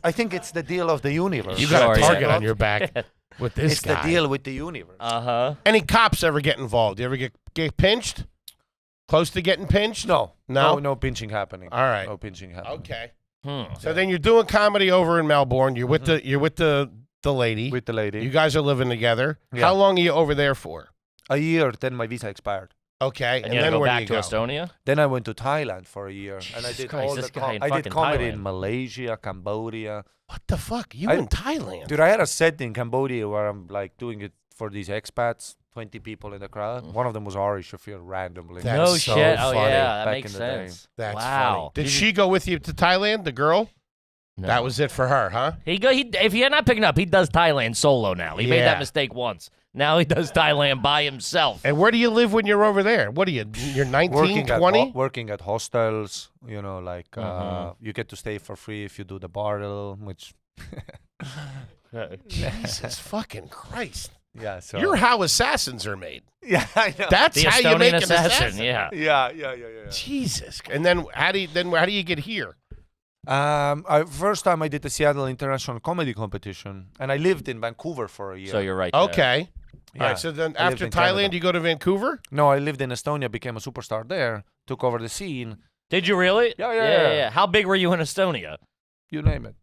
I think it's the deal of the universe. You got a Sure, yeah. target on your back with this It's guy. the deal with the universe. Uh-huh. Any cops ever get involved? You ever get pinched? Close to getting pinched? No, No? no pinching happening. All right. No pinching happening. Okay. Hmm. So then you're doing comedy over in Melbourne. You're with the lady. With the lady. You guys are living together. Yeah. How long are you over there for? A year, then my visa expired. Okay. And you had to then go where back do you to go? Estonia? Then I went to Thailand for a year, and I Jesus did Christ, all this the guy in I did fucking comedy Thailand. in Malaysia, Cambodia. What the fuck? You I- in Thailand? Dude, I had a set in Cambodia where I'm like doing it for these expats, 20 people in the crowd. One of them was Ari Shafir randomly. That's No so shit. Oh, funny. yeah. That Back makes in the day. sense. That's Wow. funny. Did she go with you to Thailand, the girl? No. That was it for her, huh? If you're not picking up, he does Thailand solo now. He made Yeah. that mistake once. Now he does Thailand by himself. And where do you live when you're over there? What are you? You're 19, 20? Working at hostels, you know, like you get to stay for free if you do the barrel, which Jesus fucking Christ. yeah, so You're how assassins are made. yeah, I know. That's The how you make Estonian an assassin. yeah. yeah. Jesus. And then how do you get here? First time I did the Seattle International Comedy Competition, and I lived in Vancouver for a year. So you're right there. Okay. All Yeah. right. So then I lived after in Thailand, Canada. you go to Vancouver? No, I lived in Estonia, became a superstar there, took over the scene. Did you really? Yeah. How big were you in Estonia? You name it.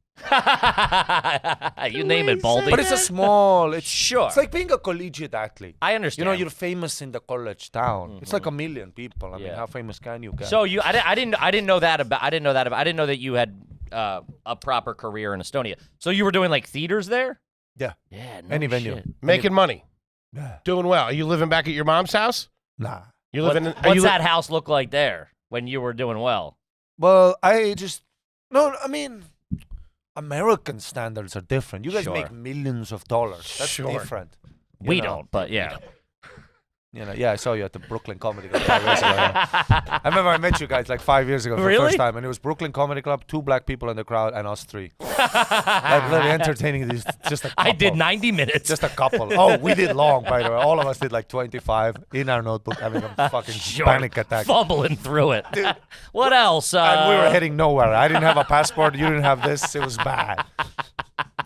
You name it, Baldy. But it's a small. It's Sure. It's like being a collegiate athlete. I understand. You know, you're famous in the college town. It's like a million people. I mean, Yeah. how famous can you get? So I didn't know that about. I didn't know that you had a proper career in Estonia. So you were doing like theaters there? yeah, Yeah. No any venue. shit. Making money. Yeah. Doing well. Are you living back at your mom's house? Nah. You living in What's that house look like there when you were doing well? Well, I mean, American standards are different. You guys Sure. make millions of dollars. That's Sure. different. You We know? don't, but yeah. You know, yeah, I saw you at the Brooklyn Comedy Club 5 years ago. Yeah. I remember I met you guys like 5 years ago for the Really? first time, and it was Brooklyn Comedy Club, 2 black people in the crowd, and us 3. Like really entertaining. These just a couple. I did 90 minutes. Just a couple. Oh, we did long, by the way. All of us did like 25 in our notebook, having a fucking Sure. panic attack. Fumbling through it. What else? And we were heading nowhere. I didn't have a passport. You didn't have this. It was bad.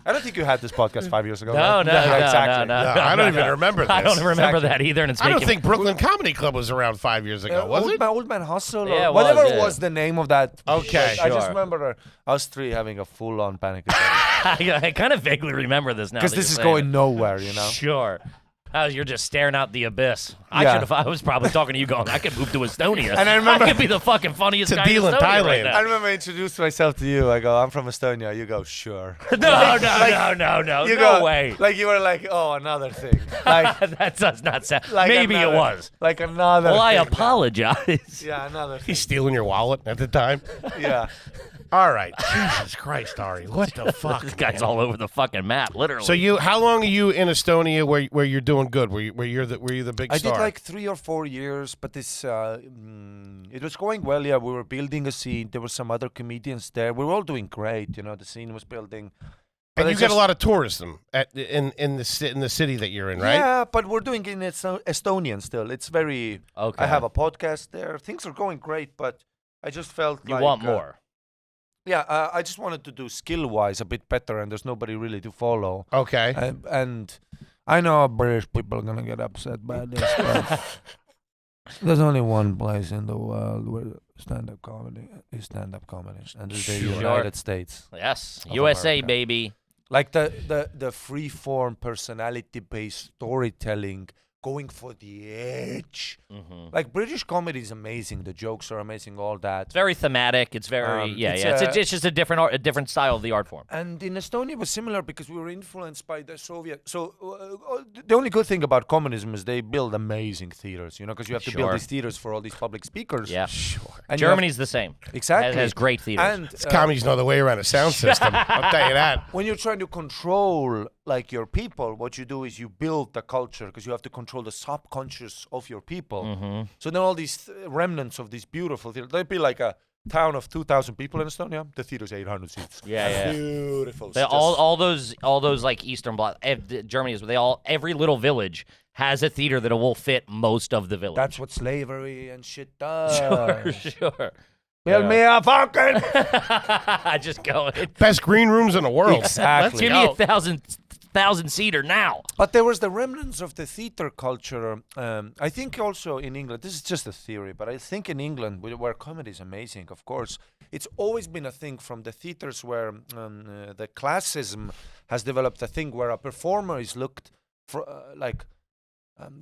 I don't think you had this podcast 5 years ago. No, right? no, Yeah, no, exactly. no, No, I don't even remember this. I don't remember Exactly. that either, and it's I don't making think Brooklyn Comedy Club was around 5 years ago, was it? Old Man Hustle, Yeah, or it whatever was, yeah. was the name of that. Okay. I just Sure. remember us 3 having a full-on panic attack I kind of vaguely remember this now. because that this you're is saying going it. nowhere, you know. Sure. You're just staring out the abyss. Yeah. I was probably talking to you going, I could move to Estonia. And I remember- I could be the fucking funniest To guy deal in in Estonia Thailand. right now. I remember I introduced myself to you. I go, I'm from Estonia. You go, sure. No, You no go, way. Like you were like, oh, another thing. Like, That does not sound. like Maybe another, it was. Like another. Well, I thing. apologize. Yeah, another. Thing. He's stealing your wallet at the time. Yeah. All right. Jesus Christ, Ari. What the fuck? This guy's man? all over the fucking map, literally. So how long are you in Estonia where you're doing good? Where you're the big I star? did like 3 or 4 years, but this it was going well. Yeah, we were building a scene. There were some other comedians there. We were all doing great. You know, the scene was building. But and I you get a just- lot of tourism in the city that you're in, right? Yeah, but we're doing it in Estonian still. It's very. okay. I have a podcast there. Things are going great, but I just felt You like want more. Yeah, I just wanted to do skill-wise a bit better, and there's nobody really to follow. Okay. And I know British people are gonna get upset by this, but there's only one place in the world where stand-up comedy is stand-up comedy, and it's the Sure. United States. Yes. Of USA, America. baby. Like the free-form, personality-based storytelling, going for the edge. Mm-hmm. Like British comedy is amazing. The jokes are amazing. All that. It's very thematic. It's very It's just a different style of the art form. And in Estonia it was similar because we were influenced by the Soviet. So the only good thing about communism is they build amazing theaters, because you have to build Sure. these theaters for all these public speakers. Yeah. Sure. And you have- Germany's the same. exactly. It has great theaters. And Commies know the way around a sound system. I'll tell you that. when you're trying to control like your people, what you do is you build the culture because you have to control the subconscious of your people. Mm-hmm. So then all these remnants of these beautiful theaters, they'd be like a town of 2,000 people in Estonia. The theater's 800 seats. Yeah. Beautiful. They, all those like Eastern Bloc, Germany is every little village has a theater that will fit most of the village. That's what slavery and shit does. Sure. Build me a fucking. Just go. Best green rooms in the world. Exactly. Give me a thousand seater now. But there was the remnants of the theater culture. I think also in England, this is just a theory, but I think in England, where comedy is amazing, of course, it's always been a thing from the theaters where the classism has developed a thing where a performer is looked for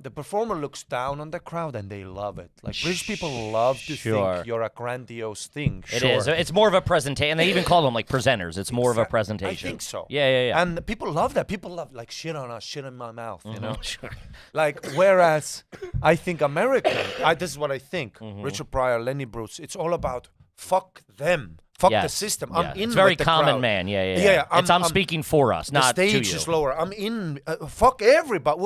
the performer looks down on the crowd and they love it. Like British people love to Sure. think you're a grandiose thing. It is. It's more of a presentation. And they even call them like presenters. It's more of a I presentation. think so. Yeah. And people love that. People love like shit on us, shit in my mouth, you know? Sure. Like, whereas I think American, this is what I think, Richard Pryor, Lenny Bruce, it's all about fuck them. Fuck the Yes. system. Yeah. I'm in It's very with the common crowd. man. Yeah. Yeah, I'm I'm- speaking for us, The not to stage you. is lower. I'm in. Fuck everybody.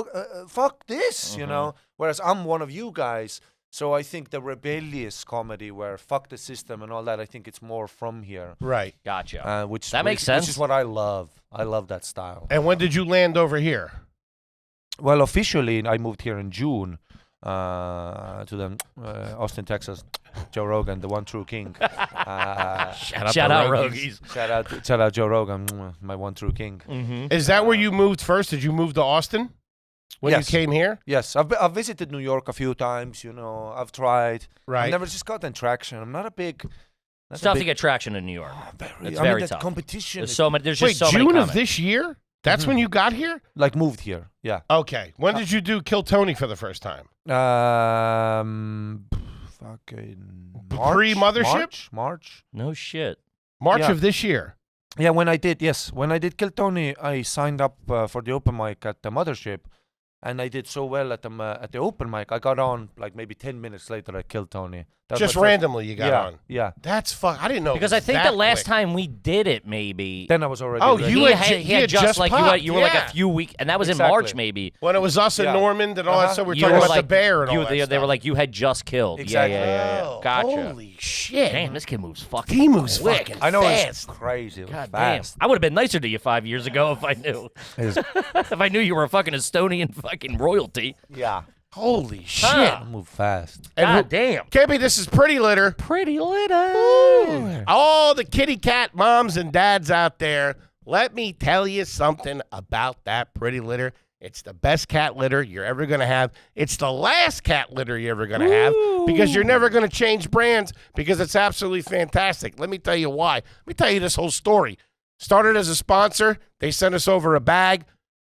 Fuck this, you know? Whereas I'm one of you guys. So I think the rebellious comedy where fuck the system and all that, I think it's more from here. Right. Gotcha. That makes sense. Which is what I love. I love that style. And when did you land over here? Well, officially, I moved here in June to the Austin, Texas. Joe Rogan, the one true king. Shout out Rogies. Shout out Joe Rogan, my one true king. Is that where you moved first? Did you move to Austin when Yes. you came here? Yes, I've visited New York a few times. I've tried. Right. I've never just gotten traction. I'm not a big. It's tough to get traction in New York. It's very that tough. competition. There's is so many. There's Wait, just so many June of comics. this year? That's when you got here? like moved here. Yeah. Okay. When did you do Kill Tony for the first time? Fucking Pre-mothership? March. No shit. March Yeah. of this year. Yeah, when I did Kill Tony, I signed up for the open mic at the Mothership, and I did so well at the open mic. I got on like maybe 10 minutes later at Kill Tony. That was Just my first- randomly you got on. Yeah. That's fuck. I didn't know. Because it I was think that the last quick. time we did it, maybe. Then I was already. Oh, ready. you he had had, ju- he had had just just like popped, you were like yeah. a few weeks, and that was Exactly. in March, maybe. When it was us and Yeah. Normand and all that stuff, we were You talking were about like the bear and all that they stuff. were like you had just killed. Exactly. Yeah. Oh, Gotcha. Holy shit. Damn, this kid moves fucking. He moves quick. fucking I know fast. it's crazy. It was God damn. fast. I would have been nicer to you 5 years ago if I knew. If I knew you were a fucking Estonian fucking royalty. Yeah. Holy shit. Huh. I move fast. And God damn. Campy, this is Pretty Litter. Pretty little. All the kitty cat moms and dads out there, let me tell you something about that Pretty Litter. It's the best cat litter you're ever going to have. It's the last cat litter you're ever going to have because you're never going to change brands because it's absolutely fantastic. Let me tell you why. Let me tell you this whole story. Started as a sponsor. They sent us over a bag,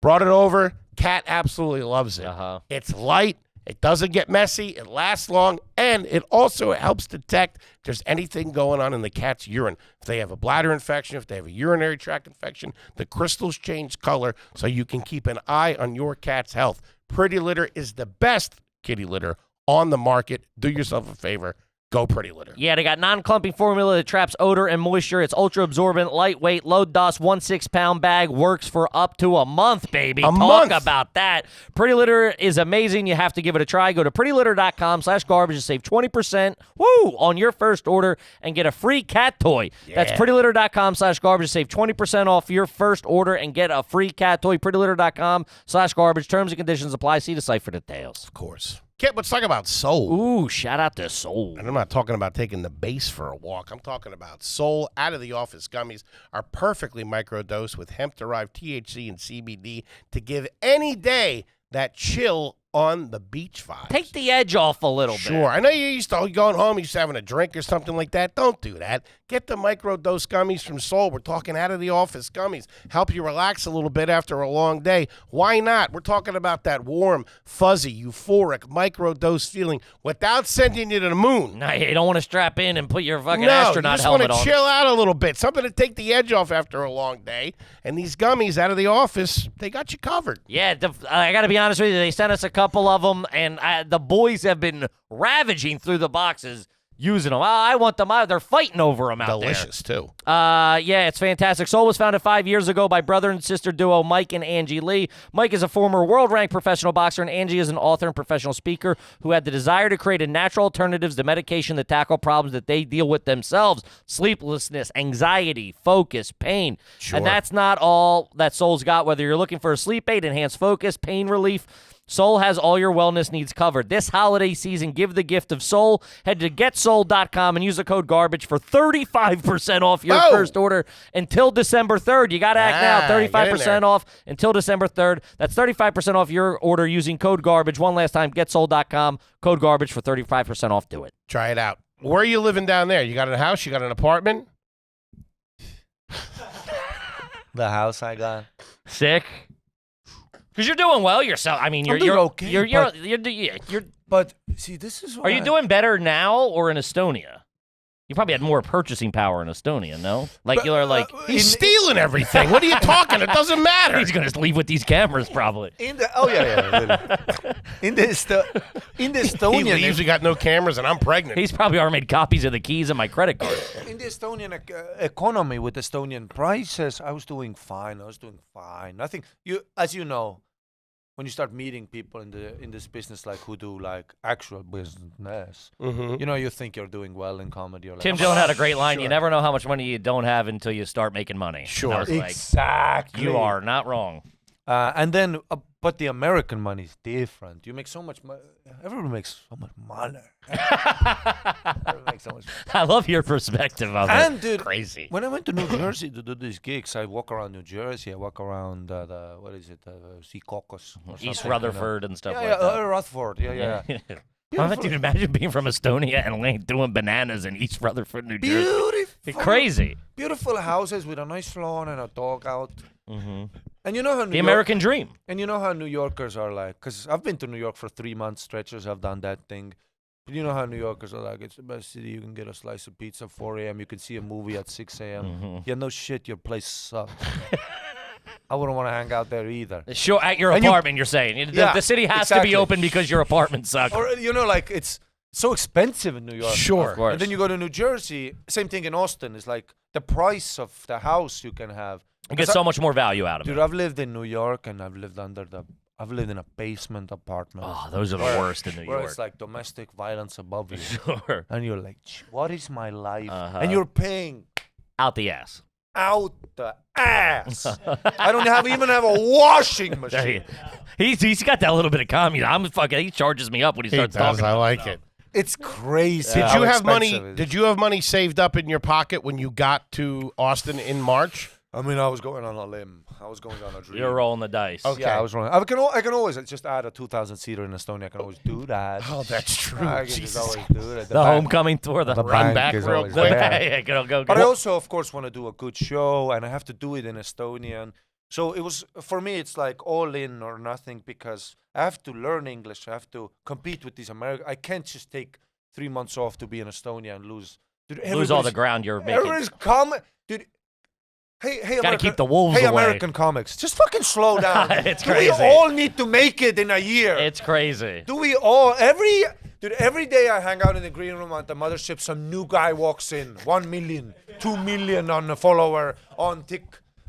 brought it over. Cat absolutely loves it. Uh-huh. It's light. It doesn't get messy. It lasts long. And it also helps detect if there's anything going on in the cat's urine. If they have a bladder infection, if they have a urinary tract infection, the crystals change color so you can keep an eye on your cat's health. Pretty Litter is the best kitty litter on the market. Do yourself a favor. Go Pretty Litter. Yeah, they got non-clumping formula that traps odor and moisture. It's ultra-absorbent, lightweight, low dust, 1 6-pound bag. Works for up to a month, baby. Talk about that. Pretty Litter is amazing. You have to give it a try. Go to prettylitter.com/garbage to save 20% on your first order and get a free cat toy. Yeah. That's prettylitter.com/garbage to save 20% off your first order and get a free cat toy. prettylitter.com/garbage. Terms and conditions apply. See the site for details. Of course. Kip, let's talk about Soul. Ooh, shout out to Soul. And I'm not talking about taking the base for a walk. I'm talking about Soul Out of the Office gummies are perfectly microdosed with hemp-derived THC and CBD to give any day that chill on the beach vibe. Take the edge off a little bit. Sure. I know you used to going home, you used to having a drink or something like that. Don't do that. Get the microdose gummies from Soul. We're talking out of the office gummies. Help you relax a little bit after a long day. Why not? We're talking about that warm, fuzzy, euphoric microdose feeling without sending you to the moon. No, you don't want to strap in and put your fucking astronaut helmet on. You just want to chill out a little bit. Something to take the edge off after a long day. And these gummies out of the office, they got you covered. Yeah, I got to be honest with you. They sent us a couple of them, and the boys have been ravaging through the boxes using them. I want them out. They're fighting over them out there. Delicious, too. Yeah, it's fantastic. Soul was founded 5 years ago by brother and sister duo Mike and Angie Lee. Mike is a former world-ranked professional boxer, and Angie is an author and professional speaker who had the desire to create a natural alternatives to medication that tackle problems that they deal with themselves: sleeplessness, anxiety, focus, pain. Sure. And that's not all that Soul's got. Whether you're looking for a sleep aid, enhanced focus, pain relief, Soul has all your wellness needs covered. This holiday season, give the gift of Soul. Head to getsoul.com and use the code GARBAGE for 35% off your first order until December 3rd. You got to act now. 35% off until December 3rd. That's 35% off your order using code GARBAGE. One last time, getsoul.com, code GARBAGE for 35% off. Do it. Try it out. Where are you living down there? You got a house? You got an apartment? The house I got. Sick. Because you're doing well yourself. I mean, you're okay. You're But see, this is. Are you doing better now or in Estonia? You probably had more purchasing power in Estonia, no? Like you're like he's stealing everything. What are you talking? It doesn't matter. He's gonna leave with these cameras probably. In the in the Estonian. He leaves. We got no cameras, and I'm pregnant. He's probably already made copies of the keys and my credit card. In the Estonian economy with Estonian prices, I was doing fine. Nothing. As you know, when you start meeting people in this business, like who do like actual business, you think you're doing well in comedy. You're like, Tim Dillon had a great line. Sure. You never know how much money you don't have until you start making money. Sure, exactly. You are not wrong. And then, but the American money is different. You make so much money. Everyone makes so much money. Everyone makes so much money. I love your perspective of it. And dude, crazy. When I went to New Jersey to do these gigs, I walk around New Jersey. I walk around Sea Caucus, East Rutherford and stuff like that. Rutherford. Yeah. Dude, imagine being from Estonia and doing bananas in East Rutherford, New Jersey. Beautiful. Crazy. Beautiful houses with a nice lawn and a dog out. Mm-hmm. And you know how the American dream. And you know how New Yorkers are like, because I've been to New York for 3 month stretches. I've done that thing. But you know how New Yorkers are like, it's the best city. You can get a slice of pizza at 4 a.m. You can see a movie at 6 a.m. Mm-hmm. Yeah, no shit, your place sucks. I wouldn't want to hang out there either. Sure, at your apartment, you're saying. The city has to be open because your apartment sucks. Or, it's so expensive in New York. Sure. Of course. And then you go to New Jersey, same thing in Austin. It's like the price of the house you can have. You get so much more value out of it. Dude, I've lived in New York and I've lived in a basement apartment. Oh, those are the worst in New York. Where it's like domestic violence above you. Sure. And you're like, what is my life? And you're paying out the ass. Out the ass. I don't even have a washing machine. He's got that little bit of communism. He charges me up when he starts talking. I like it. It's crazy. Did you have money? Did you have money saved up in your pocket when you got to Austin in March? I mean, I was going on a limb. I was going on a dream. You're rolling the dice. Okay. Yeah, I was rolling. I can always just add a 2,000-seater in Estonia. I can always do that. Oh, that's true. I can just always do it. The homecoming tour, the run back real quick. Go. But I also, of course, want to do a good show, and I have to do it in Estonian. So it was, for me, it's like all in or nothing because I have to learn English. I have to compete with these Americans. I can't just take 3 months off to be in Estonia and lose. Dude, lose all the ground you're making. Dude, Hey, Gotta American, keep the wolves hey, away. American comics, just fucking slow down. It's Do crazy. we all need to make it in a year? It's crazy. Do we all every day I hang out in the green room at the mothership, some new guy walks in, 1 million, 2 million on a follower on Tik.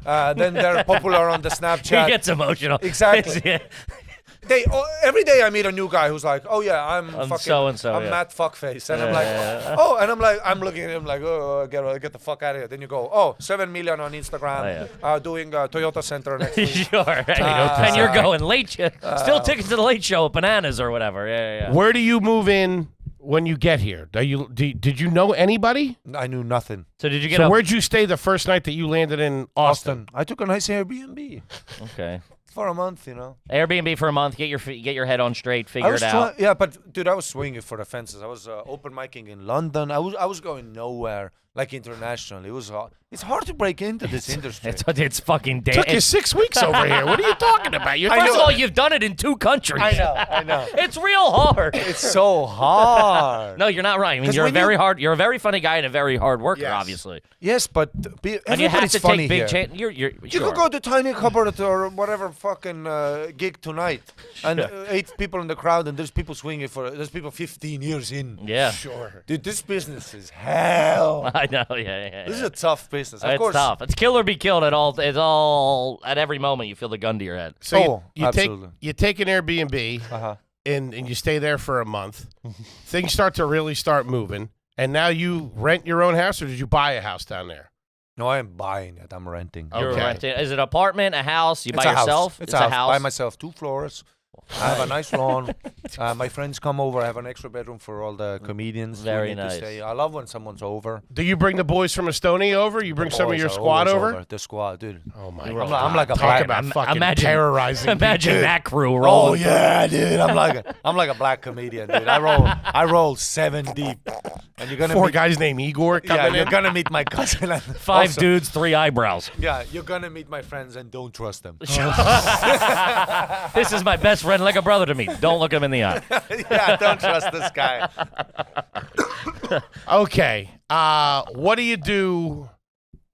Then they're popular on the Snapchat. He gets emotional. Exactly. Yeah. Every day I meet a new guy who's like, oh yeah, I'm fucking so-and-so, I'm yeah. Matt Fuckface, and I'm like, I'm looking at him like, oh, get the fuck out of here. Then you go, 7 million on Instagram, doing Toyota Center next week. Sure. And you're going late. Still tickets to the late show at Bananas or whatever. Yeah. Where do you move in when you get here? Did you know anybody? I knew nothing. So did you get So where'd you stay the first night that you landed in Austin? I took a nice Airbnb Okay. for a month, you know. Airbnb for a month. Get your head on straight. Figure it out. Yeah, but dude, I was swinging for the fences. I was open micing in London. I was going nowhere, like internationally. It was hard. It's hard to break into this industry. It's fucking damn. Took you 6 weeks over here. What are you talking about? First of all, you've done it in 2 countries. I know. It's real hard. It's so hard. No, you're not right. I mean, 'Cause you're a when very hard. You're a very funny guy and a very hard worker, Yes. obviously. Yes, but And you have everybody's to funny take big here. chances. You Sure. could go to Tiny Cupboard or whatever fucking gig tonight, and 8 people in the crowd, and there's people swinging there's people 15 years in. Yeah. Sure. Dude, this business is hell. I know. Yeah. This is a tough business. Of It's course. tough. It's kill or be killed at all. It's all at every moment. You feel the gun to your head. So you absolutely. you take an Airbnb Uh-huh. and you stay there for a month. Things start to really start moving, and now you rent your own house, or did you buy a house down there? No, I am buying it. I'm renting. You're Okay. renting. Is it an apartment, a house? You It's by a house. yourself? It's a house. By myself, 2 floors. I have a nice lawn. My friends come over. I have an extra bedroom for all the comedians. who Very need to nice. stay. I love when someone's over. Do you bring the boys from Estonia over? You bring some of Boys your are squad always over? The squad, dude. Oh my You're god! I'm like a Talk black- about fucking imagine- terrorizing. Imagine people. that crew Oh rolling. yeah, dude. I'm like a black comedian, dude. I roll 7 deep, and you're gonna 4 meet, guys named Igor yeah, coming you're in. gonna meet my cousin. And 5 also- dudes, 3 eyebrows. Yeah, you're gonna meet my friends, and don't trust them. This is my best friend, like a brother to me. Don't look him in the eye. Yeah, don't trust this guy. Okay. What do you do?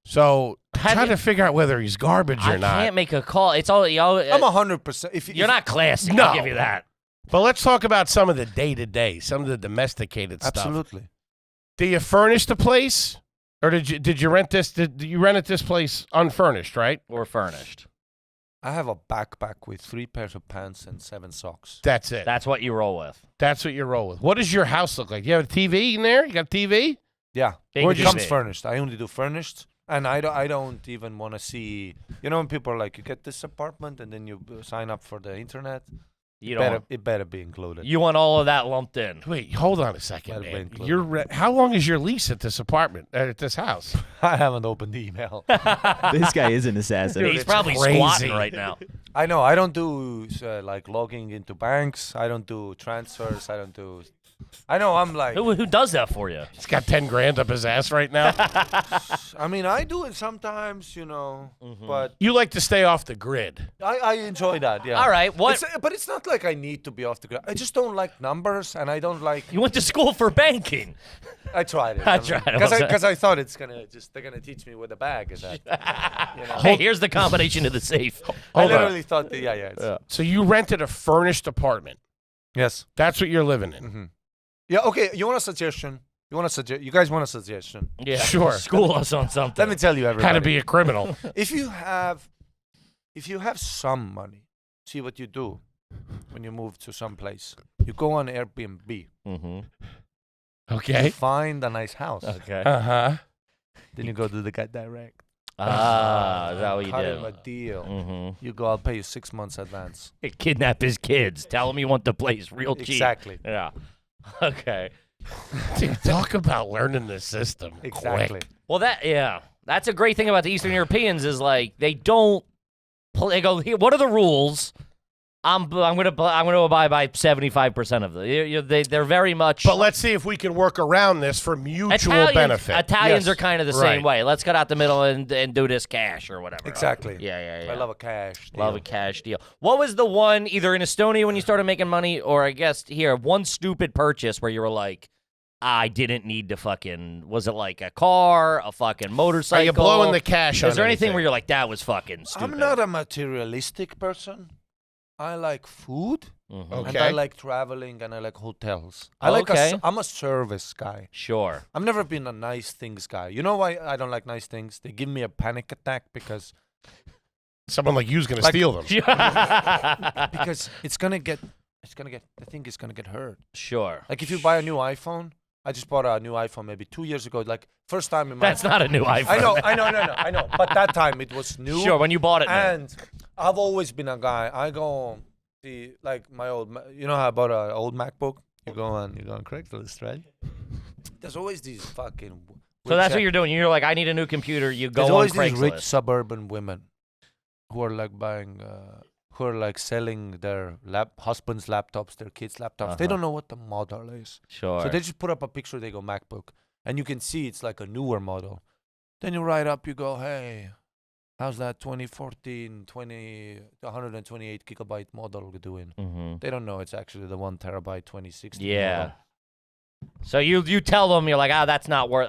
So trying to figure out whether he's garbage or I not. can't make a call. It's all y'all. I'm 100%. You're not classy. No. I'll give you that. But let's talk about some of the day-to-day, some of the domesticated stuff. Absolutely. Do you furnish the place, or did you rent this? Did you rent at this place unfurnished? Right. Or furnished. I have a backpack with 3 pairs of pants and 7 socks. That's it. That's what you roll with. That's what you roll with. What does your house look like? You have a TV in there? You got a TV? Yeah, Big it comes TV. furnished. I only do furnished, and I don't even want to see. You know when people are like, you get this apartment and then you sign up for the internet. You don't. It better be included. You want all of that lumped in. Wait, hold on a second, Better be man. included. How long is your lease at this apartment, at this house? I haven't opened the email. This guy is an assassin. He's it's probably crazy. squatting right now. I know. I don't do like logging into banks. I don't do transfers. I don't do. I know. I'm like. Who does that for you? He's got 10 grand up his ass right now. I mean, I do it sometimes, you know, but You like to stay off the grid. I enjoy that. Yeah. All right. What? But it's not like I need to be off the grid. I just don't like numbers, and I don't like. You went to school for banking. I tried it. I tried it. Because I thought they're gonna teach me where the bag is at. You know? Hey, here's the combination to the safe. I Hold on. literally thought that, yeah. So you rented a furnished apartment. Yes. That's what you're living in. Yeah. Okay. You want a suggestion? You guys want a suggestion? Yeah. Sure. School us on something. Let me tell you, everybody. How to be a criminal. If you have some money, see what you do when you move to some place. You go on Airbnb. Mm-hmm. Okay. You find a nice house. Okay. Uh-huh. Then you go to the guy direct. Is that what you Cut him do? a deal. Mm-hmm. You go, I'll pay you 6 months advance. Kidnap his kids. Tell him you want the place real cheap. Exactly. Yeah. Okay. Dude, talk about learning the system. Exactly. Quick. Well, that's a great thing about the Eastern Europeans is like they don't. They go, "Here, what are the rules? I'm gonna abide by 75% of them. They're very much. But let's see if we can work around this for mutual benefit. Italians Yes. are kind of the Right. same way. Let's cut out the middle and do this cash or whatever. Exactly. Yeah. I love a cash deal. Love a cash deal. What was the one, either in Estonia when you started making money, or I guess here, one stupid purchase where you were like, I didn't need to fucking, was it like a car, a fucking motorcycle? Are you blowing the cash on Is there anything anything? where you're like, that was fucking stupid? I'm not a materialistic person. I like food, Mhm. Okay. and I like traveling, and I like hotels. I'm a service guy. Sure. I've never been a nice things guy. You know why I don't like nice things? They give me a panic attack because Someone like you's going to steal them. because the thing is gonna get hurt. Sure. Like if you buy a new iPhone, I just bought a new iPhone maybe 2 years ago. Like first time in my That's not a new iPhone. I know. But that time it was new. Sure, when you bought it. man. And I've always been a guy. I go see like my old. You know how I bought an old MacBook? You go on Craigslist, right? There's always these fucking. So that's what you're doing. You're like, I need a new computer. You go There's on always Craigslist. these rich suburban women who are like buying, who are like selling their husband's laptops, their kids' laptops. They don't know what the model is. Sure. So they just put up a picture. They go MacBook, and you can see it's like a newer model. Then you write up. You go, hey, how's that 2014 128 gigabyte model doing? Mhm. They don't know it's actually the 1 terabyte 2016. Yeah. model. So you tell them, you're like, that's not worth,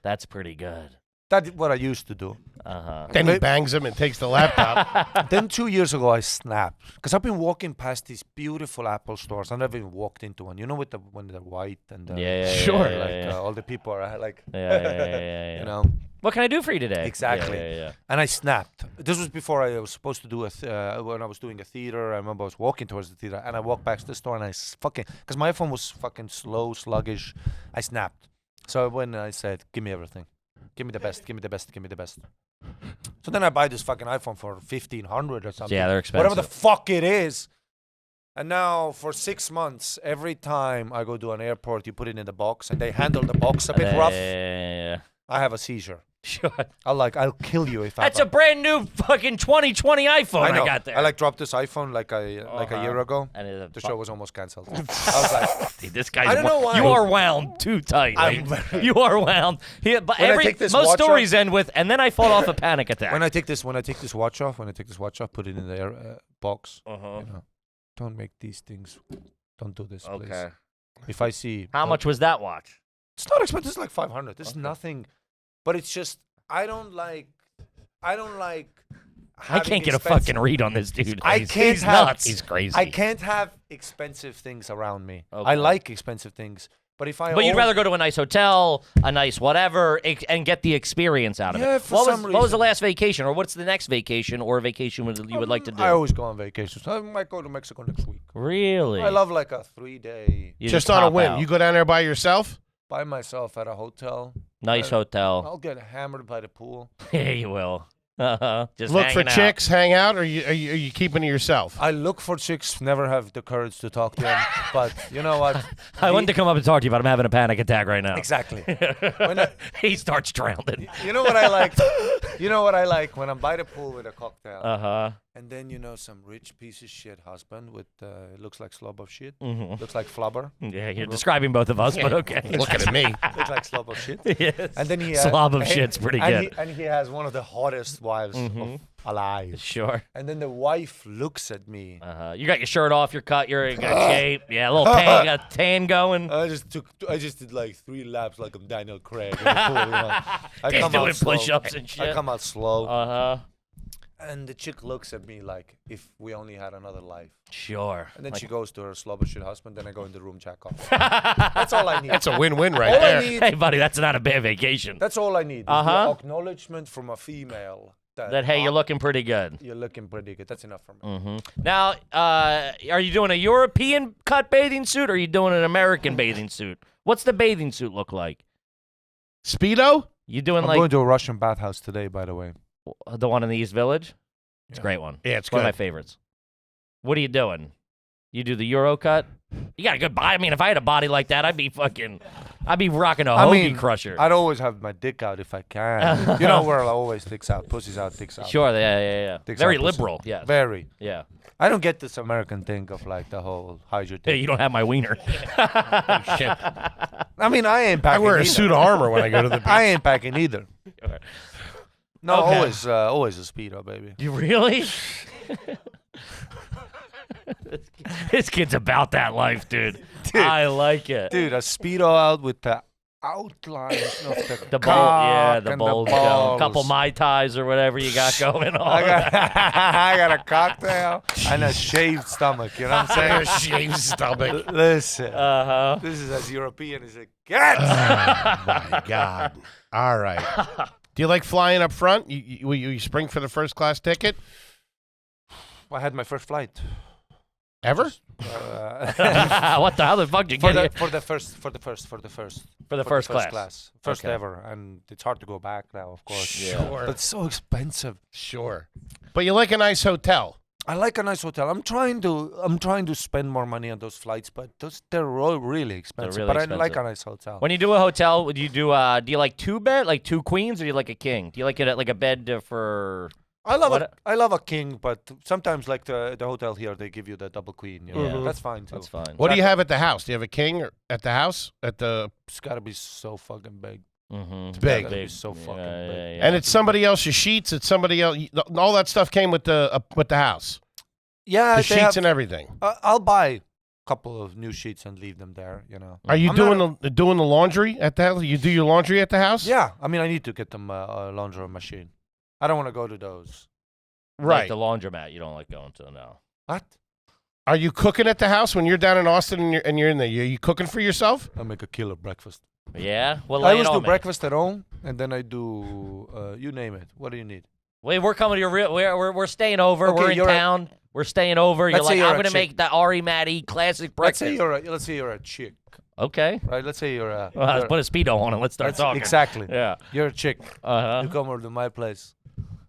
that's pretty good. That's what I used to do. Uh-huh. Then he bangs him and takes the laptop. Then 2 years ago, I snapped because I've been walking past these beautiful Apple stores. I've never even walked into one. You know, when they're white and Sure. all the people are like, Yeah. you know. What can I do for you today? Exactly. Yeah. And I snapped. This was before I was supposed to do when I was doing a theater. I remember I was walking towards the theater, and I walked back to the store, and because my iPhone was fucking slow, sluggish. I snapped. So when I said, "Give me everything, give me the best, give me the best, give me the best." So then I buy this fucking iPhone for $1,500 or something. Yeah, they're expensive. Whatever the fuck it is. And now for 6 months, every time I go to an airport, you put it in the box, and they handle the box a bit rough. Yeah. I have a seizure. Sure. I'll kill you if That's a brand new fucking 2020 iPhone I know. got there. I dropped this iPhone like a year ago. And The show was almost canceled. I was like, Dude, this guy's I don't know why. You are wound too tight. I'm Wade. very- You are wound. But When I take this most watch stories end with, and then I fall off a panic attack. when I take this watch off, put it in the box. Uh-huh. You know, don't make these things. Don't do this, please. Okay. If I see How much was that watch? It's not expensive. It's like $500. This is nothing, but it's just I don't like. I can't get a fucking read on this dude. He's can't have- nuts. He's crazy. I can't have expensive things around me. Okay. I like expensive things, but if I But you'd own- rather go to a nice hotel, a nice whatever, and get the experience out of Yeah, it. for What some was the reason. last vacation, or what's the next vacation or vacation you would like to do? I always go on vacations. I might go to Mexico next week. Really? I love like a 3-day You Just on a pop whim. out. You go down there by yourself? by myself at a hotel. Nice hotel. I'll get hammered by the pool. Yeah, you will. Just Look for hanging out. chicks, hang out, or are you keeping to yourself? I look for chicks, never have the courage to talk to them. But you know what? I wanted to come up and talk to you, but I'm having a panic attack right now. Exactly. He starts drowning. You know what I like? You know what I like when I'm by the pool with a cocktail, Uh-huh. and then some rich piece of shit husband with looks like slob of shit, Mhm. looks like flubber, Yeah, you're describing both of us, but okay. Looking at me. looks like slob of shit. Yes. And then he Slob of shit's pretty good. And he has one of the hottest wives of alive. Sure. And then the wife looks at me. Uh-huh. You got your shirt off, you're cut, you're in good shape. Yeah, a little tan, got a tan going. I just did like 3 laps like I'm Daniel Craig in the pool, you know. I He's come doing out slow. push-ups and shit. I come out slow. Uh-huh. And the chick looks at me like if we only had another life. Sure. And then Like- she goes to her slobber shit husband. Then I go in the room, jack off. That's all I need. That's a win-win right all there. I need. Hey, buddy, that's not a bad vacation. That's all I need. is Uh-huh. the acknowledgement from a female That, hey, you're looking pretty good. You're looking pretty good. That's enough for me. Mm-hmm. Now, are you doing a European cut bathing suit or are you doing an American bathing suit? What's the bathing suit look like? Speedo? You doing I'm like going to a Russian bathhouse today, by the way. the one in the East Village? It's a Yeah. great one. Yeah, it's One of my good. favorites. What are you doing? You do the Euro cut? You got a good body. I mean, if I had a body like that, I'd be rocking a hoagie crusher. I'd always have my dick out if I can. You know where I always dicks out, pussy's out, dicks out. Sure, yeah. Dicks Very out, pussy. liberal, yeah. Very. Yeah. I don't get this American thing of like the whole hide your Hey, dick. you don't have my wiener. Shit. I mean, I ain't I packing wear a either. suit of armor when I go to the beach. I ain't packing either. No, Okay. always a Speedo, baby. You really? This kid's about that life, dude. I like it. Dude, a Speedo out with the outlines of The bowl, cock the and bulge the going. A balls. couple Mai Tais or whatever you got going on. I got a cocktail and a shaved stomach. You know what I'm saying? Shaved stomach. Listen, Uh-huh. this is as European as it gets. Oh, my God. All right. Do you like flying up front? You spring for the first class ticket? I had my first flight. Ever? What the hell the fuck did you get For the first class. First Okay. ever, and it's hard to go back now, of course. Sure. But it's so expensive. Sure. But you like a nice hotel. I like a nice hotel. I'm trying to spend more money on those flights, but they're really expensive. really but expensive. I like a nice hotel. When you do a hotel, would you do you like two bed, like two queens, or do you like a king? Do you like it at like a bed for? I love what- a king, but sometimes like the hotel here, they give you the double queen. You know? Yeah. That's fine too. That's fine. What do you have at the house? Do you have a king at the house? It's gotta be so fucking big. Mm-hmm. It's big. It's so fucking big. And it's somebody else's sheets. It's somebody else. All that stuff came with the house. Yeah, The they sheets have, and everything. I'll buy a couple of new sheets and leave them there. You know. Are you I'm doing the laundry at the house? You do your laundry at the house? Yeah, I mean, I need to get them a laundry machine. I don't want to go to those. Like Right. the laundromat, you don't like going to now. What? Are you cooking at the house when you're down in Austin and you're in there? Are you cooking for yourself? I make a killer breakfast. Yeah. Well, I lay always it do on me. breakfast at home, and then I do you name it. What do you need? Wait, we're coming to your real. We're staying over. Okay, we're in you're a- town. We're staying over. You're Let's say like, you're I'm a gonna chick. make the Ari Matti classic Let's breakfast. say you're a chick, Okay. right? Let's say you're a. Well, let's you're- put a speedo on and let's start that's- talking. Exactly. Yeah. You're a chick. Uh You huh. come over to my place.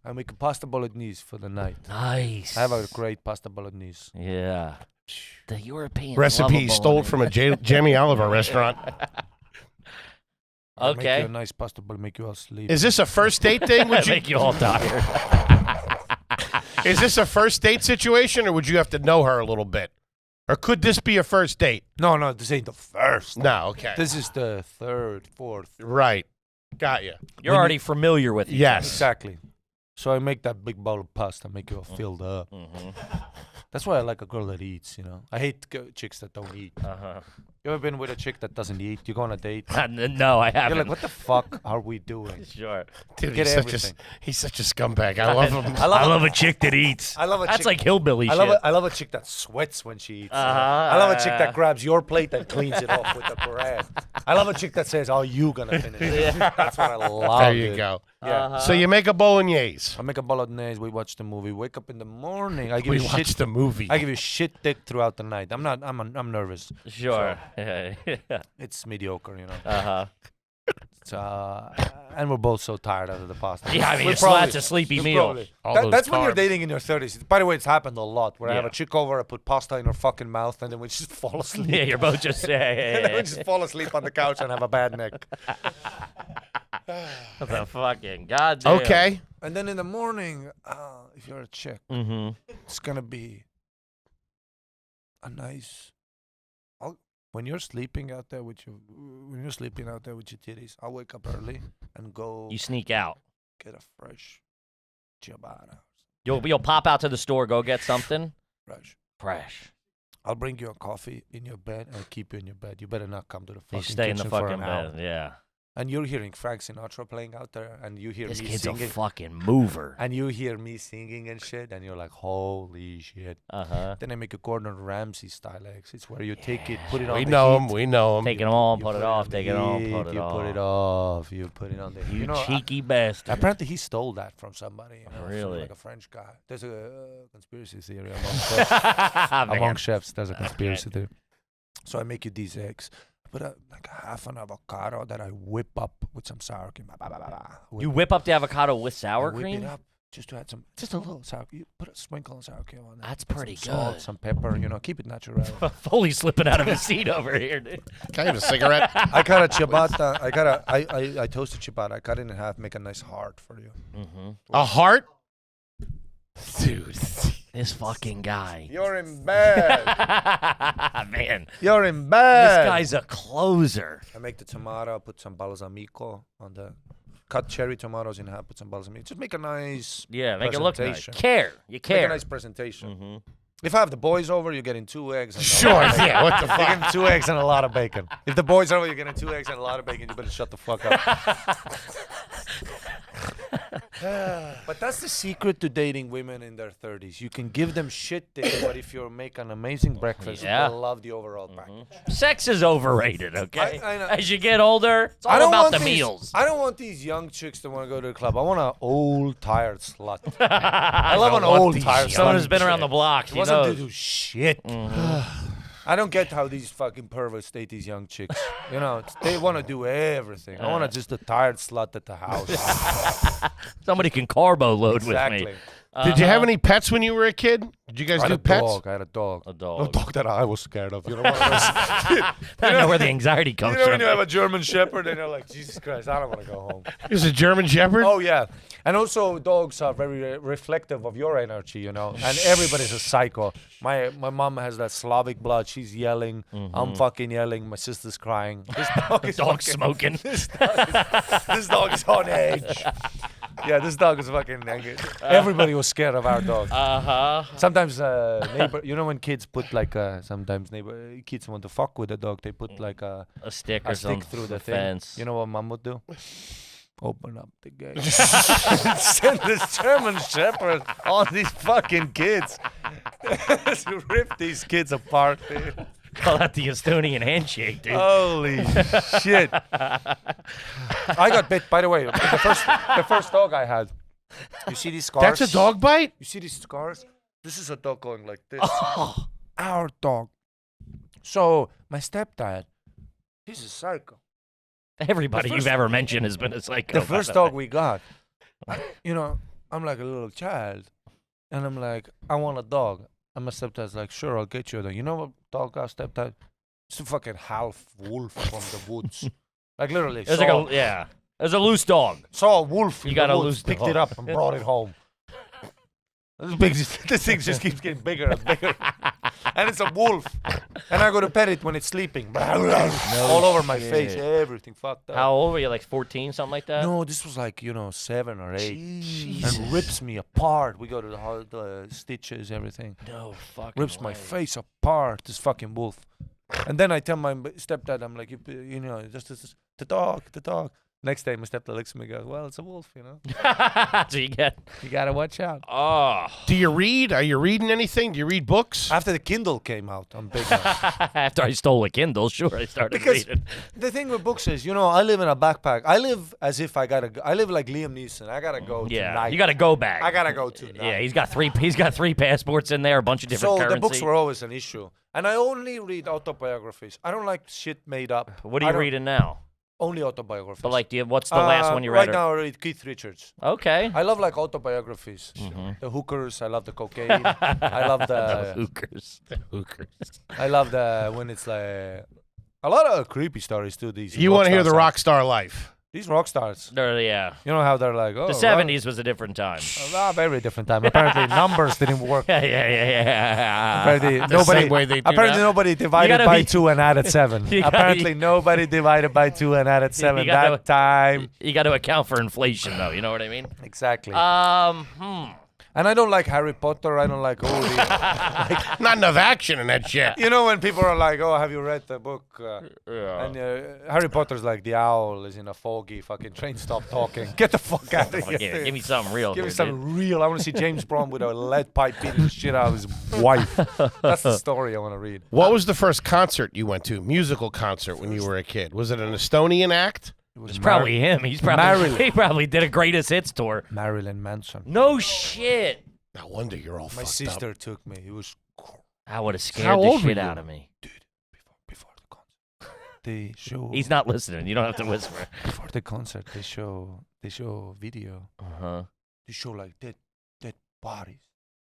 I make a pasta bolognese for the night. Nice. I have a great pasta bolognese. Yeah. The European Recipe stole from a Jamie Oliver restaurant. I make Okay. you a nice pasta bolognese, make you all sleep. Is this a first date thing? Would you, Make you all tired. is this a first date situation, or would you have to know her a little bit? Or could this be a first date? No, this ain't the first. No, okay. This is the third, fourth. Right. Got you. You're already familiar with each Yes. Exactly. So I make that big bowl of pasta, make you all filled up. Mm-hmm. That's why I like a girl that eats, you know. I hate chicks that don't eat. Uh You ever been with a chick that doesn't eat? You go on a date. huh. No, I haven't. You're like, what the fuck are we doing? Sure. Dude, Get he's such a scumbag. I love him. I love a chick that eats. I love a That's chick. like hillbilly I shit. love a chick that sweats when she eats. Uh-huh. I love a chick that grabs your plate and cleans it off with the bread. I love a chick that says, "Oh, you gonna finish it?" That's what I love. There you dude. go. Yeah. Uh-huh. So you make a bolognese. I make a bolognese. We watch the movie. Wake up in the morning. I give We you watched shit. the movie. I give you shit dick throughout the night. I'm nervous. Sure. Yeah. It's mediocre, you know. Uh-huh. It's, and we're both so tired out of the pasta. Yeah, I mean, We it's that's a sleepy meal. All That- those that's when you're carbs. dating in your 30s. By the way, it's happened a lot. Where I have Yeah. a chick over, I put pasta in her fucking mouth, and then we just fall asleep. Yeah, you're both just and then we yeah. just fall asleep on the couch and have a bad neck. The fucking goddamn. Okay. And then in the morning, if you're a chick, Mm-hmm. it's gonna be a nice. When you're sleeping out there with your titties, I'll wake up early and go You sneak out. get a fresh ciabatta. You'll pop out to the store, go get something fresh. I'll bring you a coffee in your bed and keep you in your bed. You better not come to the fucking You stay in the kitchen for fucking an hour. bed. Yeah. And you're hearing Frank Sinatra playing out there, and you hear This me kid's singing, a fucking mover. and you hear me singing and shit, and you're like, holy shit. Uh-huh. Then I make a Gordon Ramsay style eggs. It's where you take it, put it on We the know heat. him. We know him. Take it on, You put it on off, the take it on, heat, put it you off. put it off. You put it on the You know, cheeky bastard. apparently he stole that from somebody. You know, from Really? like a French guy. There's a conspiracy theory among chefs. Among Man. chefs, there's a conspiracy theory. So I make you these eggs. I put like half an avocado that I whip up with some sour cream. You whip up the avocado with sour Whip cream? it up just to add just a little sour cream. You put a sprinkle of sour cream on that. That's Put pretty some salt, good. some pepper, you know, keep it natural. Fully slipping out of his seat over here, dude. Can I have a cigarette? I got a ciabatta. I toast a ciabatta. I cut it in half, make a nice heart for you. Mm-hmm. A heart? Dude. This fucking guy. You're in bed. Man, You're in bed. this guy's a closer. I make the tomato, put some balsamico on the cut cherry tomatoes in half, put some balsamico. Just make a nice Yeah, make it look nice. Presentation. Care. You make a care. nice presentation. Mm-hmm. If I have the boys over, you're getting 2 eggs. And Sure, yeah, what the You're fuck? getting 2 eggs and a lot of bacon. If the boys are over, you're getting 2 eggs and a lot of bacon. You better shut the fuck up. But that's the secret to dating women in their 30s. You can give them shit dick, but if you make an amazing breakfast, Yeah. they'll love the overall package. Sex is overrated, okay? I know. As you get older, it's all about the meals. I don't want these young chicks that want to go to the club. I want an old, tired slut. I love an old, tired slut. Someone who's been around the block. He Wasn't to knows. do shit. I don't get how these fucking perverts date these young chicks. You know, they want to do everything. I want just a tired slut at the house. Somebody can carbo load Exactly. with me. Did you have any pets when you were a kid? Did you guys I do had a pets? dog. I had a dog. A dog. A dog that I was scared of. You know what? I know where the anxiety comes You know from. when you have a German Shepherd and you're like, Jesus Christ, I don't want to go home. He was a German Shepherd? Oh, yeah. And also, dogs are very reflective of your energy, you know. And everybody's a psycho. My mom has that Slavic blood. She's yelling. I'm fucking yelling. My sister's crying. This dog is Dog fucking- smoking. This dog is on edge. Yeah, this dog is fucking. Everybody was scared of our dog. Sometimes neighbor, you know, when kids put like sometimes kids want to fuck with the dog, they put like A stick or a something stick through the thing. fence. You know what mom would do? Open up the gate. Send this German Shepherd on these fucking kids. To rip these kids apart, dude. Call that the Estonian handshake, dude. Holy shit. I got bit, by the way. The first dog I had. You see these scars? That's a dog bite? You see these scars? This is a dog going like this. Our dog. So, my stepdad, he's a psycho. Everybody you've ever mentioned has been a psycho. The first dog we got, you know, I'm like a little child. And I'm like, I want a dog. And my stepdad's like, sure, I'll get you a dog. You know what dog our stepdad? It's a fucking half wolf from the woods. Like literally. It was like it was a loose dog. Saw a wolf in You the got a woods, loose picked dog. it up and brought it home. This thing just keeps getting bigger and bigger. And it's a wolf. And I go to pet it when it's sleeping. All over my face. Everything fucked up. How old were you? Like 14, something like that? No, this was like, 7 or 8. And rips me apart. We go to the stitches, everything. No fucking Rips my way. face apart, this fucking wolf. And then I tell my stepdad, I'm like, just the dog. Next day, my stepdad looks at me and goes, well, it's a wolf, you know. So you gotta watch out. Oh. Do you read? Are you reading anything? Do you read books? After the Kindle came out, I'm big now. After I stole a Kindle, sure, I started Because reading. the thing with books is, I live in a backpack. I live as if I gotta go. I live like Liam Neeson. I gotta go Yeah, tonight. you got a go bag. I gotta go tonight. Yeah, he's got three passports in there, a bunch of different So currency. the books were always an issue. And I only read autobiographies. I don't like shit made up. What are you reading now? Only autobiographies. But like, what's the last one you read? Right now I read Keith Richards. Okay. I love like autobiographies. The hookers. I love the cocaine. I love the hookers. The hookers. I love the when it's like a lot of creepy stories too. These You want to hear the stars rock star life? These rock stars. Yeah. You know how they're like, oh, The 70s was a different time. Very different time. Apparently numbers didn't work. Yeah. Apparently The nobody. same way they do Apparently now. nobody divided gotta by be- 2 and added 7. You gotta Apparently be- nobody divided by 2 and added 7 gotta- that time. You got to account for inflation, though. You know what I mean? Exactly. Hmm. And I don't like Harry Potter. I don't like all the. Not enough action in that shit. You know when people are like, "Oh, have you read the book?" Yeah. And Harry Potter's like the owl is in a foggy fucking train stop talking. Get the fuck out of here. Yeah, give me something real. Give me here, something real. I want to see James Bond with a lead pipe beating the shit out of his wife. That's the story I want to read. What was the first concert you went to? Musical concert when you were a kid? Was it an Estonian act? It's probably him. He probably did a greatest hits tour. Marilyn Manson. No shit. No wonder you're all My fucked sister up. took me. It was I would have How scared the old were shit you? out of me. before the concert. They show He's not listening. You don't have to whisper. before the concert. They show video. Uh-huh. They show like dead bodies.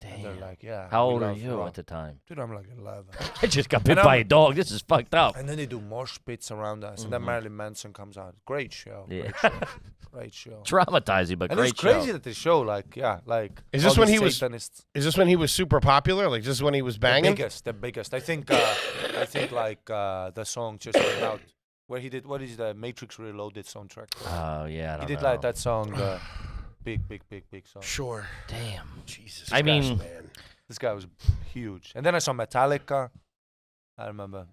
And they're Damn. like, yeah. How we old are love you rock. at the time? Dude, I'm like 11. I just got bit And by I'm- a dog. This is fucked up. And then they do mosh pits around us, and then Marilyn Manson comes out. Great show. Yeah. Great show. Traumatizing, but And great it's crazy show. that they show like Is all this when these he was- Satanists. Is this when he was super popular? Like, this is when he was banging? The biggest. I think the song just came out where he did what is the Matrix Reloaded soundtrack. Oh, yeah. I He don't did know. like that song, big song. Sure. Damn. Jesus I mean- Christ, man. This guy was huge. And then I saw Metallica. I remember.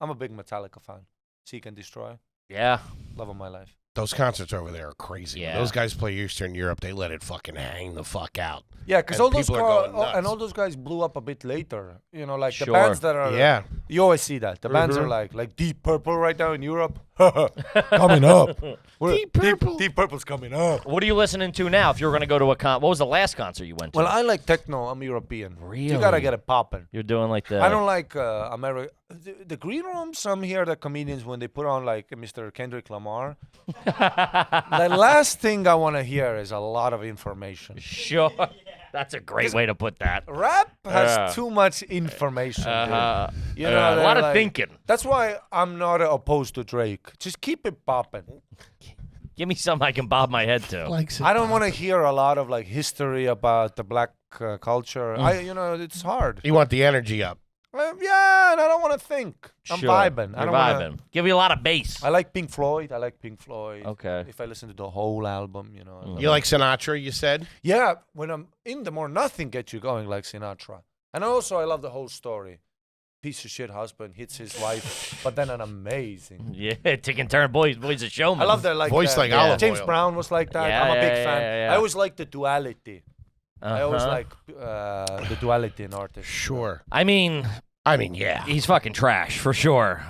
I'm a big Metallica fan. Seek and Destroy. Yeah. Love of my life. Those concerts over there are crazy. Yeah. When those guys play Eastern Europe, they let it fucking hang the fuck out. Yeah, because And all those people are going nuts. and all those guys blew up a bit later. You know, like the Sure. bands that are. Yeah. You always see that. The bands are Mhm. like Deep Purple right now in Europe. Coming up. Deep Purple. Deep Purple's coming up. What are you listening to now? If you were going to go to a what was the last concert you went to? Well, I like techno. I'm European. Really? You gotta get it popping. You're doing like the. I don't like America. The green room. Some hear the comedians when they put on like Mr. Kendrick Lamar. The last thing I want to hear is a lot of information. Sure. That's a great way to put that. Rap has too much information. Dude. You know, a lot they're of like- thinking. That's why I'm not opposed to Drake. Just keep it popping. Give me something I can bob my head to. I don't want to hear a lot of like history about the black culture. It's hard. You want the energy up. Yeah, and I don't want to think. I'm Sure. vibing. I You're don't vibing. wanna, Give you a lot of bass. I like Pink Floyd. Okay. If I listen to the whole album, I love You like Sinatra, you said? Yeah, when I'm in the more nothing gets you going like Sinatra. And also I love the whole story. Piece of shit husband hits his wife, but then an amazing. Yeah, tick and turn. Boy's a showman. I love that like Voice like olive James oil. Brown was like that. Yeah, I'm a big yeah, fan. yeah, yeah. I always like the duality. I always Uh-huh. like the duality in artists. Sure. I mean, Yeah. he's fucking trash for sure.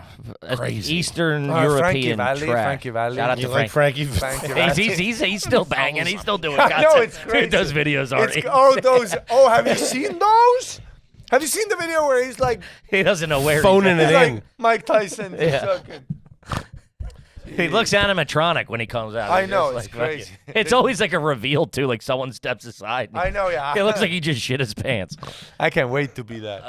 Crazy. Eastern Frankie European Valli, trash. Frankie Valli. Shout out You to like Frank. Frankie? Frankie He's, Valli. he's still banging. He's still doing I content. know, it's crazy. Dude does videos already. Have you seen those? Have you seen the video where he's like He doesn't know where Phoning he's it at. in. like Mike Tyson? Yeah. He looks animatronic when he comes out. I He's know, just it's like crazy. fucking- It's always like a reveal too, like someone steps aside. I know, yeah. It looks like he just shit his pants. I can't wait to be that.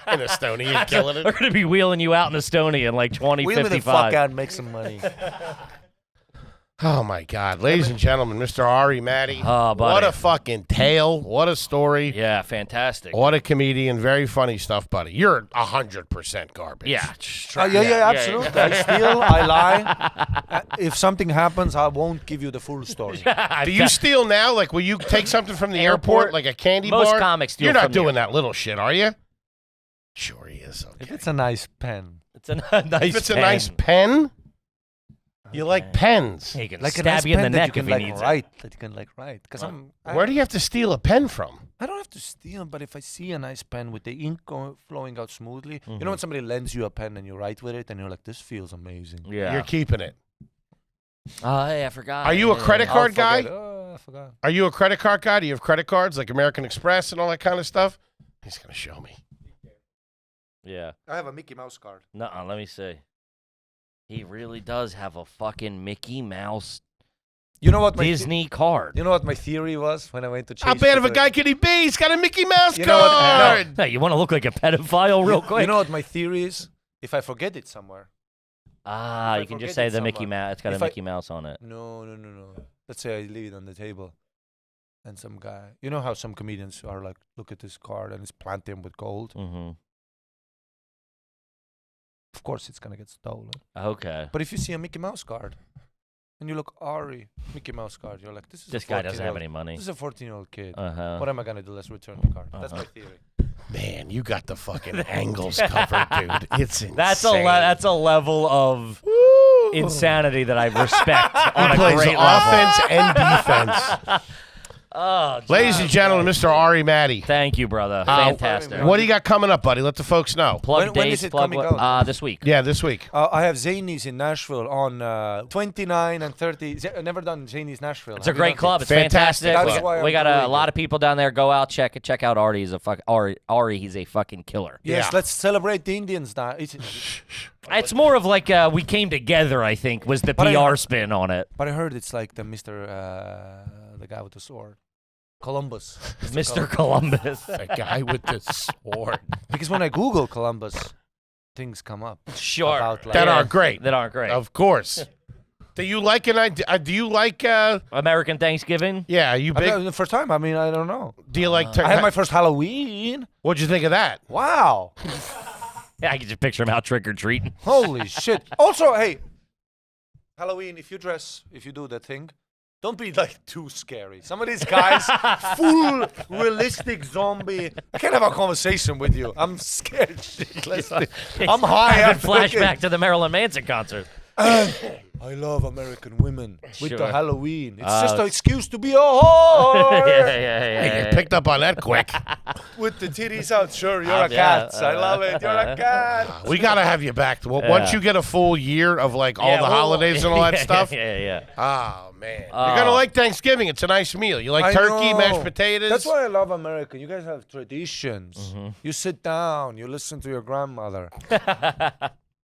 In Estonia, killing We're it. gonna be wheeling you out in Estonia in like Wheel me the 2055. fuck out and make some money. Oh, my God. Ladies and gentlemen, Mr. Ari Matti. Oh, buddy. What a fucking tale. What a story. Yeah, fantastic. What a comedian. Very funny stuff, buddy. You're 100% garbage. Yeah. Yeah, absolutely. I steal, I lie. If something happens, I won't give you the full story. Do you steal now? Like, will you take something from the airport, like a candy Most bar? comics steal You're not from the doing that little shit, are you? Sure he is. If Okay. it's a nice pen. It's a nice. If it's a pen. nice pen, you like pens. He can Like a stab nice you in the pen that neck you if can he like needs write. That you can like write. Because Where do you have to steal a pen from? I don't have to steal, but if I see a nice pen with the ink flowing out smoothly, Mm-hmm. you know when somebody lends you a pen and you write with it and you're like, this feels amazing. it. Yeah. You're keeping it. Oh, hey, I forgot. Are you a credit I'll card guy? forget. Oh, I forgot. Are you a credit card guy? Do you have credit cards like American Express and all that kind of stuff? He's going to show me. Yeah. I have a Mickey Mouse card. Nuh-uh, let me see. He really does have a fucking Mickey Mouse You know what my Disney card. you know what my theory was when I went to Chase? How bad of a to- guy could he be? He's got a Mickey Mouse You know what- card. Hey, you want to look like a pedophile real quick? You know what my theory is? If I forget it somewhere. Ah, If I you can just forget say it the Mickey somewhere. Mouse. It's got a If I- Mickey Mouse on it. No. Let's say I leave it on the table. And some guy, you know how some comedians are like, look at this card and it's planted with gold. Mm-hmm. Of course, it's gonna get stolen. Okay. But if you see a Mickey Mouse card, and you look Ari Mickey Mouse card, you're like, this is This a guy doesn't have 14-year-old any money. This is a 14-year-old kid. Uh-huh. What am I gonna do? Let's return the card. That's my Uh-huh. theory. Man, you got the fucking angles covered, dude. It's insane. That's a level of Woo. insanity that I respect on He a plays great offense level. and defense. Oh, Ladies and gentlemen, Mr. Ari Matti. thank you, brother. Fantastic. What do you got coming up, buddy? Let the folks know. Plug When dates, is it plug coming what? out? This week. Yeah, this week. I have Zanies in Nashville on 29 and 30. I've never done Zanies Nashville. It's a great club. It's fantastic. Fantastic. That's why We I'm got a doing lot it. of people down there. Go out, check out Ari. He's a Ari. He's a fucking killer. Yes, Yeah. let's celebrate the Indians now. It's more of like we came together. I think was the But PR spin on it. But I heard it's like the Mr. The guy with the sword. Columbus. Mr. Columbus. The guy with the sword. Because when I Google Columbus, things come up. Sure. About, like, That aren't great. That aren't great. Of course. Do you like do you like American Thanksgiving. yeah, are you I big mean, the first time, I mean, I don't know. do you like I had my first Halloween. What'd you think of that? Wow. Yeah, I can just picture him out trick or treating. Holy shit. Also, hey, Halloween, if you do that thing, Don't be like too scary. Some of these guys, full realistic zombie. I can't have a conversation with you. I'm scared shitless. I'm high. Having flashback to the Marilyn Manson concert. I love American women with Sure. the Halloween. It's just an excuse to be a whore. Hey, you picked up on that quick. With the titties out. Sure, you're a cat. I love it. You're a cat. We got to have you back. Well, once you get a full year of like all the holidays and all that stuff. Yeah. Oh, man. You're going to like Thanksgiving. It's a nice meal. You like turkey, know. mashed potatoes? That's why I love America. You guys have traditions. You sit down. You listen to your grandmother.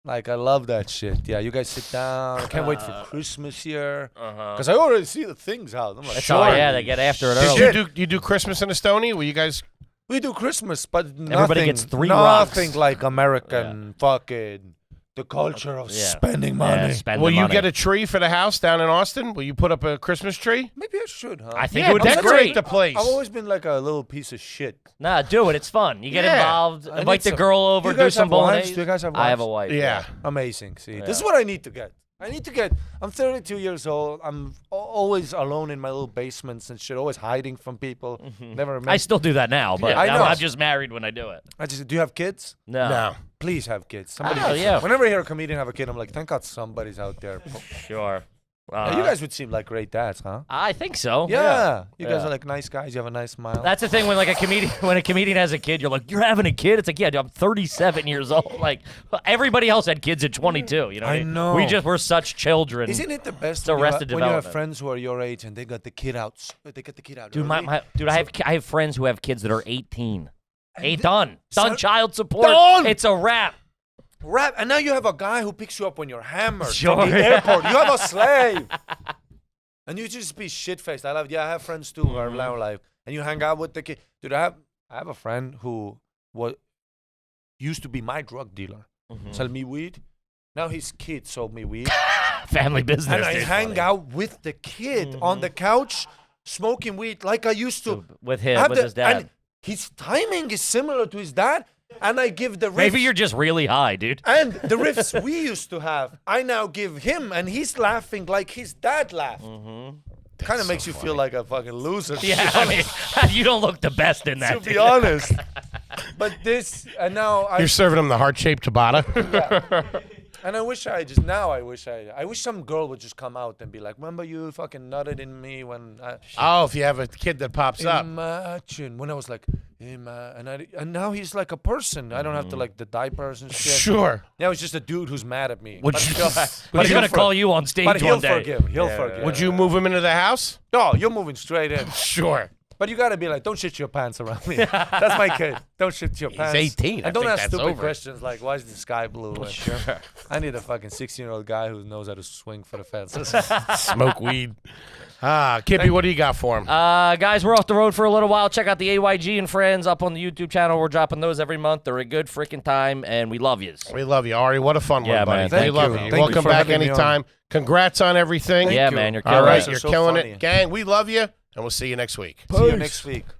Like, I love that shit. Yeah, you guys sit down. I can't wait for Christmas here. Because I already see the things out. I'm like, Oh, yeah, they get after it early. You do Christmas in Estonia? Will you guys... We do Christmas, but nothing, Everybody gets 3 rocks. Nothing like American fucking... The culture of spending money. Will you get a tree for the house down in Austin? Will you put up a Christmas tree? Maybe I should, huh? I think it would be decorate great. the place. I've always been like a little piece of shit. Nah, do it. It's fun. You get involved. I Invite need the some- girl over. You Do guys some have wives? bolognese. Do you guys have I have wives? a wife. Yeah. Amazing. See, this is what I need to get. I'm 32 years old. I'm always alone in my little basements and shit, always hiding from people. Never met. I still do that now, but I know. I'm just married when I do it. Do you have kids? No. Please have kids. Somebody. Oh, yeah. Whenever I hear a comedian have a kid, I'm like, thank God somebody's out there. Sure. You guys would seem like great dads, huh? I think so. Yeah. You guys are like nice guys. You have a nice smile. That's the thing when like when a comedian has a kid, you're like, you're having a kid? It's like, yeah, dude, I'm 37 years old. Like everybody else had kids at 22. You know, I know. We're such children. Isn't it the best It's arrested when you have development. friends who are your age and they got the kid out? They get the kid out. Dude, early? I have friends who have kids that are 18. Done Son- child support. Done! It's a wrap. Rap, and now you have a guy who picks you up when you're hammered Sure. from the airport. You have a slave. And you just be shit-faced. I have friends too who are now like, and you hang out with the kid. Dude, I have a friend who used to be my drug dealer. Sell me weed. Now his kid sold me weed. Family business. And I dude. hang out with the kid on the couch, smoking weed like I used to. With him, have with his dad. And his timing is similar to his dad. And I give the riffs. Maybe you're just really high, dude. And the riffs we used to have, I now give him, and he's laughing like his dad laughed. Kind of makes you feel like a fucking loser. Yeah, I mean, you don't look the best in that. To be dude. honest. But this, and now You're serving them the heart-shaped tabata. and I wish I wish some girl would just come out and be like, remember you fucking nutted in me when If you have a kid that pops up. Imagine when I was like, and now he's like a person. I don't have to like the diapers and shit. Sure. Now he's just a dude who's mad at me. Would But you- he'll- But he's he'll gonna call you on stage But he'll one day. forgive. He'll forgive. Would you move him into the house? No, you're moving straight in. Sure. But you gotta be like, don't shit your pants around me. That's my kid. Don't shit your pants. 18. I And don't think ask that's stupid over. questions like, why is the sky blue? And Sure. I need a fucking 16-year-old guy who knows how to swing for the fences. Smoke weed. Kippy, what do you got for him? Guys, we're off the road for a little while. Check out the AYG and Friends up on the YouTube channel. We're dropping those every month. They're a good freaking time, and we love yous. We love you, Ari. What a fun Yeah, one, buddy. man. We Thank love you. you. Thank you Welcome for back having me on. anytime. Congrats on everything. Yeah, you. man, you're All killing right, it. You're you're so killing funny. it. Gang, we love you, and we'll see you next week. See you next week.